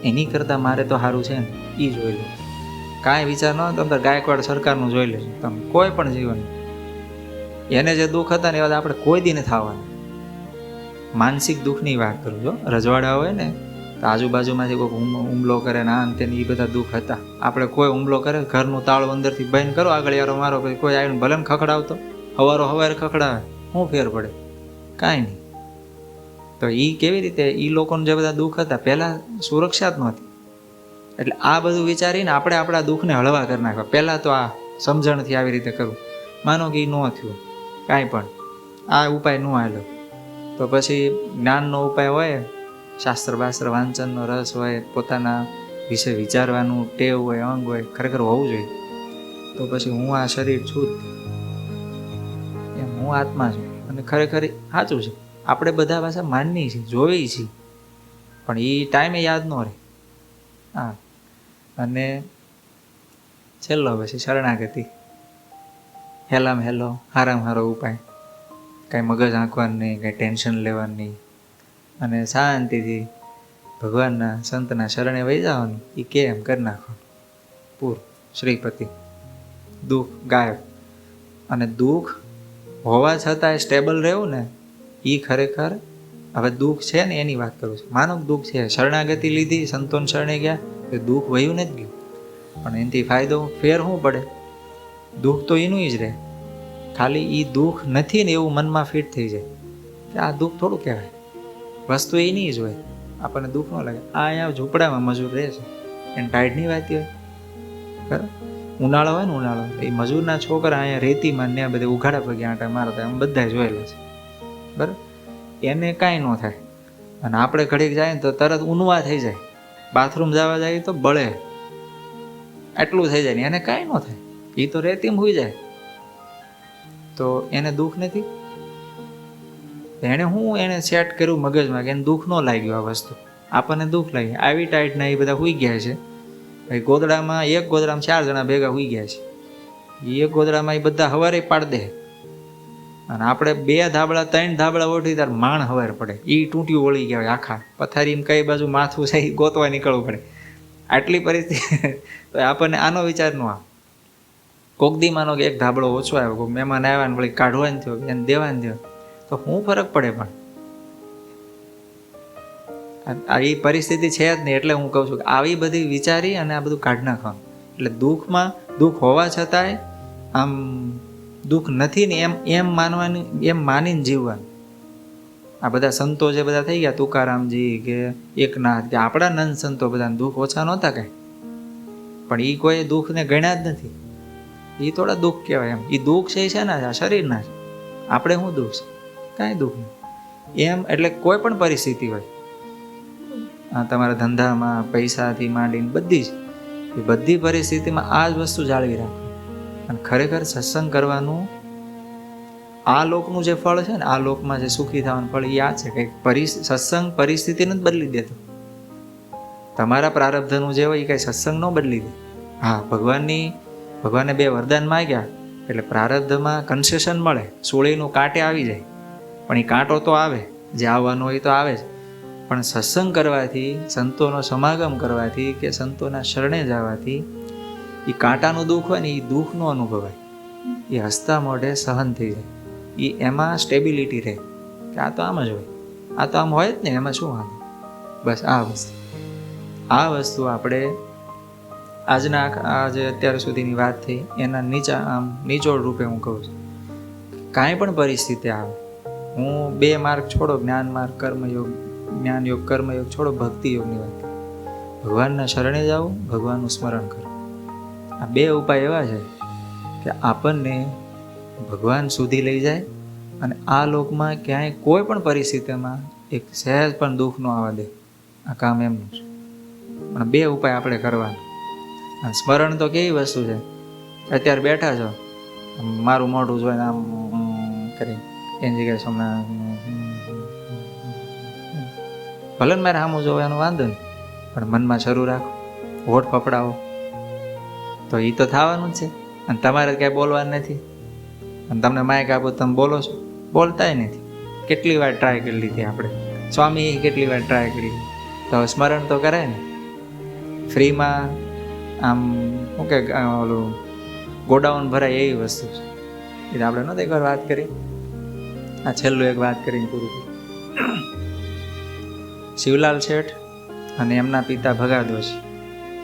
એની કરતાં મારે તો સારું છે ને એ જોઈ લો. કાંઈ વિચાર ન હોય તો ગાયકવાડ સરકારનું જોઈ લેજો તમે, કોઈ પણ જીવન. એને જે દુઃખ હતા ને એવા આપણે કોઈ દી નથી થવાના. માનસિક દુઃખની વાત કરું છો, રજવાડા હોય ને તો આજુબાજુમાંથી કોઈ હુમલો કરે ને આ તે એ બધા દુઃખ હતા. આપણે કોઈ હુમલો કરે, ઘરનું તાળું અંદરથી બંધ કરો, આગળ યારો મારો, પછી કોઈ આવીને ભલે ને ખખડાવતો, હવારે ખખડાવે, શું ફેર પડે? કાંઈ નહીં. તો એ કેવી રીતે, એ લોકોને જે બધા દુઃખ હતા પહેલાં સુરક્ષા જ નહોતી. એટલે આ બધું વિચારીને આપણે આપણા દુઃખને હળવા કરી નાખવા. પહેલાં તો આ સમજણથી આવી રીતે કરવું. માનો કે એ ન થયું કાંઈ પણ, આ ઉપાય ન આવેલો, તો પછી જ્ઞાનનો ઉપાય હોય, શાસ્ત્ર બાસ્ત્ર વાંચનનો રસ હોય, પોતાના વિશે વિચારવાનું ટેવ હોય, અંગ હોય, ખરેખર હોવું જોઈએ. તો પછી હું આ શરીર છું, એમ હું આત્મા છું, અને ખરેખર સાચું છે. આપણે બધા પાછા માનીએ છીએ, જોઈ છીએ, પણ એ ટાઈમે યાદ ન રહે. હા. અને છેલ્લો પછી શરણાગતિ, હેલામ હેલો, હારામ હારો ઉપાય. કાંઈ મગજ આંકવાનું નહીં, કાંઈ ટેન્શન લેવાનું નહીં, અને શાંતિથી ભગવાનના સંતના શરણે વહી જવાનું. એ કેમ કરી નાખો પૂરું, શ્રીપતિ, દુઃખ ગાયબ. અને દુઃખ હોવા છતાંય સ્ટેબલ રહેવું ને, એ ખરેખર હવે દુઃખ છે ને એની વાત કરું છું. માનો દુઃખ છે, શરણાગતિ લીધી, સંતોન શરણે ગયા, તો દુઃખ વયું નથી ગયું. પણ એનાથી ફાયદો ફેર શું પડે? દુઃખ તો એનું જ રહે, ખાલી એ દુઃખ નથી ને એવું મનમાં ફિટ થઈ જાય કે આ દુઃખ થોડું કહેવાય, વસ્તુ એની જ હોય, આપણને દુઃખ ન લાગે. આ અહીંયા ઝૂંપડામાં મજૂર રહે છે, એને ટાઈટની વાત હોય, બરાબર? ઉનાળો હોય ને, ઉનાળો, એ મજૂરના છોકરા અહીંયા રેતીમાં ને બધે ઉઘાડા પગે આંટા મારતા, એમ બધા જોયેલા છે, બરાબર? એને કાંઈ ન થાય. અને આપણે ઘડીક જાય ને તો તરત ઊનવા થઈ જાય, બાથરૂમ જવા જાય તો બળે, એટલું થઈ જાય ને એને કાંઈ ન થાય, એ તો રેતીમાં હોઈ જાય. તો એને દુઃખ નથી. એને સેટ કર્યું મગજમાં કે એને દુઃખ ન લાગ્યું આ વસ્તુ, આપણને દુઃખ લાગ્યું. આવી ટાઈટના એ બધા હોઈ ગયા છે. ભાઈ ગોદડામાં, એક ગોદડામાં 4 જણા ભેગા હોઈ ગયા છે. એ એક ગોદડામાં એ બધા હવારે પાડ દે, અને આપણે 2 ધાબળા 3 ધાબળા ઓઢી ત્યારે માણ હવાર પડે. એ ટૂંટિયું વળી ગયા હોય આખા, પથારીમાં કઈ બાજુ માથું છે ગોતવા નીકળવું પડે. આટલી પરિસ્થિતિ તો આપણને આનો વિચાર ન આવે. કોક દી માનો કે એક ધાબળો ઓછો આવ્યો, કોઈ મહેમાન આવ્યા ને વળી કાઢવાનું થયો, એને દેવાનું થયો, તો શું ફરક પડે? પણ આ એ પરિસ્થિતિ છે જ નહીં. એટલે હું કહું છું કે આવી બધી વિચારી અને આ બધું કાઢી નાખવાનું. એટલે દુઃખમાં દુઃખ હોવા છતાંય આમ દુઃખ નથી ને એમ માનવાની, એમ માનીને જીવવાનું. આ બધા સંતો જે બધા થઈ ગયા, તુકારામજી કે એકનાથ કે આપણા નંદ સંતો, બધા દુઃખ ઓછા નહોતા કાંઈ, પણ એ કોઈ દુઃખને ગણ્યા જ નથી. એ થોડા દુઃખ કહેવાય. એમ એ દુઃખ છે ને આ શરીરના છે. આપણે શું દુઃખ છે? કાંઈ દુઃખ નહીં. એમ એટલે કોઈ પણ પરિસ્થિતિ હોય, આ તમારા ધંધામાં, પૈસાથી માંડીને બધી જ, એ બધી પરિસ્થિતિમાં આ જ વસ્તુ જાળવી રાખો. અને ખરેખર સત્સંગ કરવાનું, આ લોકનું જે ફળ છે ને, આ લોકમાં જે સુખી થવાનું ફળ, એ આ છે કે સત્સંગ પરિસ્થિતિને જ બદલી દેતો. તમારા પ્રારબ્ધનું જે હોય એ કાંઈ સત્સંગ ન બદલી દે. હા, ભગવાને 2 વરદાન માગ્યા એટલે પ્રારબ્ધમાં કન્સેશન મળે, સોળીનું કાંટે આવી જાય. પણ એ કાંટો તો આવે, જે આવવાનો હોય તો આવે જ. પણ સત્સંગ કરવાથી, સંતોનો સમાગમ કરવાથી કે સંતોના શરણે જવાથી એ કાંટાનું દુઃખ હોય ને, એ દુઃખ ન અનુભવાય. એ હસતા મોઢે સહન થઈ જાય. એ એમાં સ્ટેબિલિટી રહે કે આ તો આમ જ હોય, આ તો આમ હોય જ ને, એમાં શું વાંધો. બસ આ વસ્તુ આપણે આજના આ જે અત્યાર સુધીની વાત થઈ એના નીચોડ રૂપે હું કહું છું. કાંઈ પણ પરિસ્થિતિ આવે, હું 2 માર્ગ છોડો, જ્ઞાન માર્ગ, કર્મયોગ, જ્ઞાન યોગ, કર્મયોગ છોડો, ભક્તિ યોગની વાત કરું. ભગવાનના શરણે જાઓ, ભગવાનનું સ્મરણ કરો. આ 2 ઉપાય એવા છે કે આપણને ભગવાન સુધી લઈ જાય અને આ લોકમાં ક્યાંય કોઈ પણ પરિસ્થિતિમાં એક સહેજ પણ દુઃખ ન આવવા દે. આ કામ એમનું છે. પણ 2 ઉપાય આપણે કરવાના. અને સ્મરણ તો કેવી વસ્તુ છે, અત્યારે બેઠા છો, મારું મોઢું જોઈને આમ કરી એની જગ્યાએ હમણાં ભલે ને મારે સામું જોવો એનો વાંધો નહીં, પણ મનમાં શરૂ રાખો, હોઠ ફફડાવો, તો એ તો થવાનું જ છે. અને તમારે ક્યાંય બોલવાનું નથી. અને તમને માઇક આપો, તમે બોલો છો? બોલતાય નથી. કેટલી વાર ટ્રાય કરી લીધી આપણે, સ્વામીએ કેટલી વાર ટ્રાય કરી. તો સ્મરણ તો કરાય ને. ફ્રીમાં આમ શું કે ઓલું ગોડાઉન ભરાય એવી વસ્તુ છે. એટલે આપણે નહોતી એકવાર વાત કરી, આ છેલ્લું એક વાત કરીને પૂરું કર્યું. શિવલાલ શેઠ અને એમના પિતા ભગાદોશી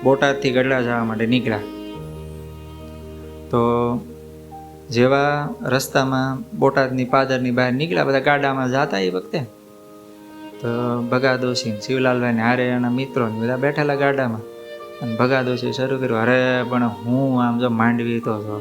બોટાદથી ગઢડા જવા માટે નીકળ્યા. તો જેવા રસ્તામાં બોટાદની પાદરની બહાર નીકળ્યા, બધા ગાડામાં જતા એ વખતે, તો ભગાદોશી શિવલાલભાઈને હારે એના મિત્રો બધા બેઠેલા ગાડામાં. અને ભગાદોશી શરૂ કર્યું, અરે પણ હું આમ જો માંડવી તો છો,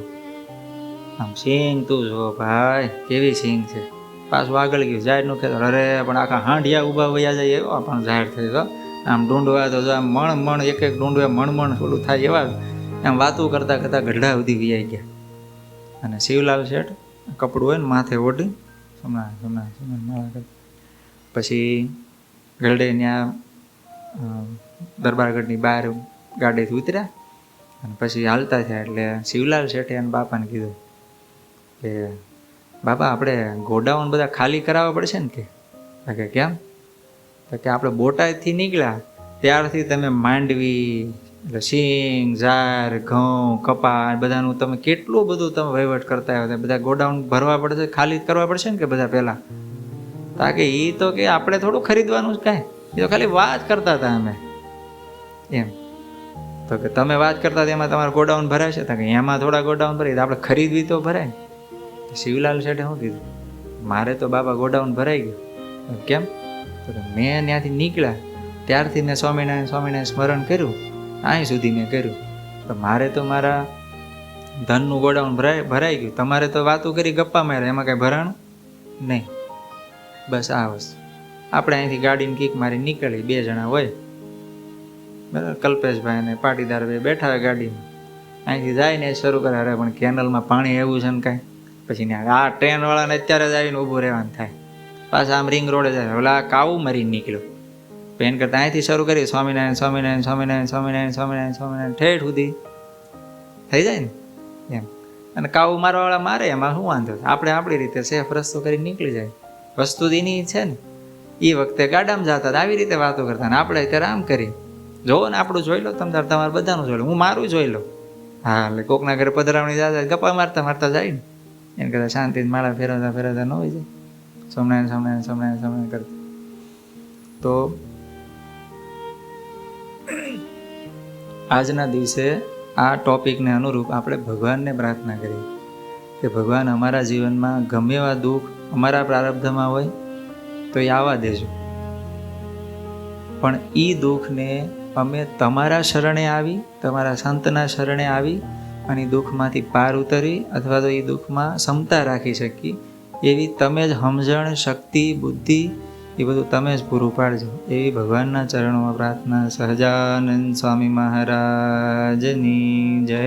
આમ સિંગ તું જો ભાઈ, કેવી સિંગ છે. પાછું આગળ ગયું, ઝાડનું ખેતર, અરે પણ આખા હાંડિયા ઊભા વયા જાય એવા પણ ઝાડ થઈ ગયો. આમ ડુંડવા તો આમ મણ એક ડુંડવા મણ થોડું થાય એવા. એમ વાતું કરતાં કરતાં ગઢડા સુધી વિયાઈ ગયા. અને શિવલાલ શેઠ કપડું હોય ને માથે ઓઢી પછી ગઢડે ત્યાં દરબારગઢની બહાર ગાડીથી ઉતર્યા. અને પછી હાલતા થયા એટલે શિવલાલ શેઠે એને બાપાને કીધું કે બાપા આપણે ગોડાઉન બધા ખાલી કરાવવા પડશે ને. કે કેમ? તો કે આપણે બોટાદથી નીકળ્યા ત્યારથી તમે માંડવી, એટલે સિંગ, ઝાર, ઘઉં, કપા બધાનું તમે કેટલું બધું તમે વહીવટ કરતા આવ્યા, બધા ગોડાઉન ભરવા પડશે, ખાલી કરવા પડશે ને કે બધા પહેલાં. તાકે એ તો કે આપણે થોડું ખરીદવાનું જ કાંઈ, એ તો ખાલી વાત કરતા હતા અમે એમ. તો કે તમે વાત કરતા હતા એમાં તમારું ગોડાઉન ભરાય છે, તો કે એમાં થોડા ગોડાઉન ભરાય, આપણે ખરીદવી તો ભરાય. શિવલાલ શેઠે શું કીધું, મારે તો બાબા ગોડાઉન ભરાઈ ગયું. કેમ? તો કે મેં ત્યાંથી નીકળ્યા ત્યારથી મેં સ્વામિનારાયણ સ્વામિનારાયણ સ્મરણ કર્યું, અહીં સુધી મેં કર્યું. તો મારે તો મારા ધનનું ગોડાઉન ભરાઈ ગયું. તમારે તો વાતો કરી ગપ્પા મારે, એમાં કાંઈ ભરાણું નહીં. બસ આ વસ્તુ. આપણે અહીંથી ગાડીને કીક મારી નીકળી, 2 જણા હોય બરાબર, કલ્પેશભાઈ અને પાટીદાર બે બેઠા હોય ગાડીમાં. અહીંથી જાય ને શરૂ કરે, અરે પણ કેનલમાં પાણી એવું છે ને કાંઈ. પછી ને આ ટ્રેનવાળાને અત્યારે જ આવીને ઊભું રહેવાનું થાય. પાછા આમ રિંગ રોડે જાય, ઓલા કાવું મરીને નીકળ્યો. પેન કરતા અહીંથી શરૂ કરી સ્વામિનારાયણ સ્વામિનારાયણ સ્વામિનારાયણ સ્વામિનારાયણ સ્વામિનારાયણ સ્વામિનારાયણ ઠેઠ સુધી થઈ જાય ને એમ. અને કાવું મારવાવાળા મારે, એમાં શું વાંધો? આપણે આપણી રીતે સેફ રસ્તો કરી નીકળી જાય. વસ્તુ એની છે ને. એ વખતે ગાડામાં જતા હતા, આવી રીતે વાતો કરતા, ને આપણે અત્યારે આમ કરી. જોવો ને, આપણું જોઈ લો, તમારે બધાનું જોઈ લો, હું મારું જોઈ લો. હા, એટલે કોકના ઘરે પધરાવણી જતા ગપ્પા મારતા મારતા જાય ને, એને કરતા શાંતિથી માળા ફેરવતા ફેરવતા ન હોય જાય. સ્વામિનારાયણ સ્વામિનારાયણ સ્વામિનારાયણ સ્વામિનારાયણ કરતા. તો આજના દિવસે આ ટોપિકને અનુરૂપ આપણે ભગવાનને પ્રાર્થના કરીએ કે ભગવાન અમારા જીવનમાં ગમે એવા દુઃખ અમારા પ્રારબ્ધમાં હોય તો એ આવવા દેજો, પણ એ દુઃખને અમે તમારા શરણે આવી, તમારા સંતના શરણે આવી અને દુઃખમાંથી પાર ઉતરવી અથવા તો એ દુઃખમાં ક્ષમતા રાખી શકીએ એવી તમે જ સમજણ, શક્તિ, બુદ્ધિ એ બધું તમે જ પૂરું પાડજો એવી ભગવાનના ચરણોમાં પ્રાર્થના. સહજાનંદ સ્વામી મહારાજની જય.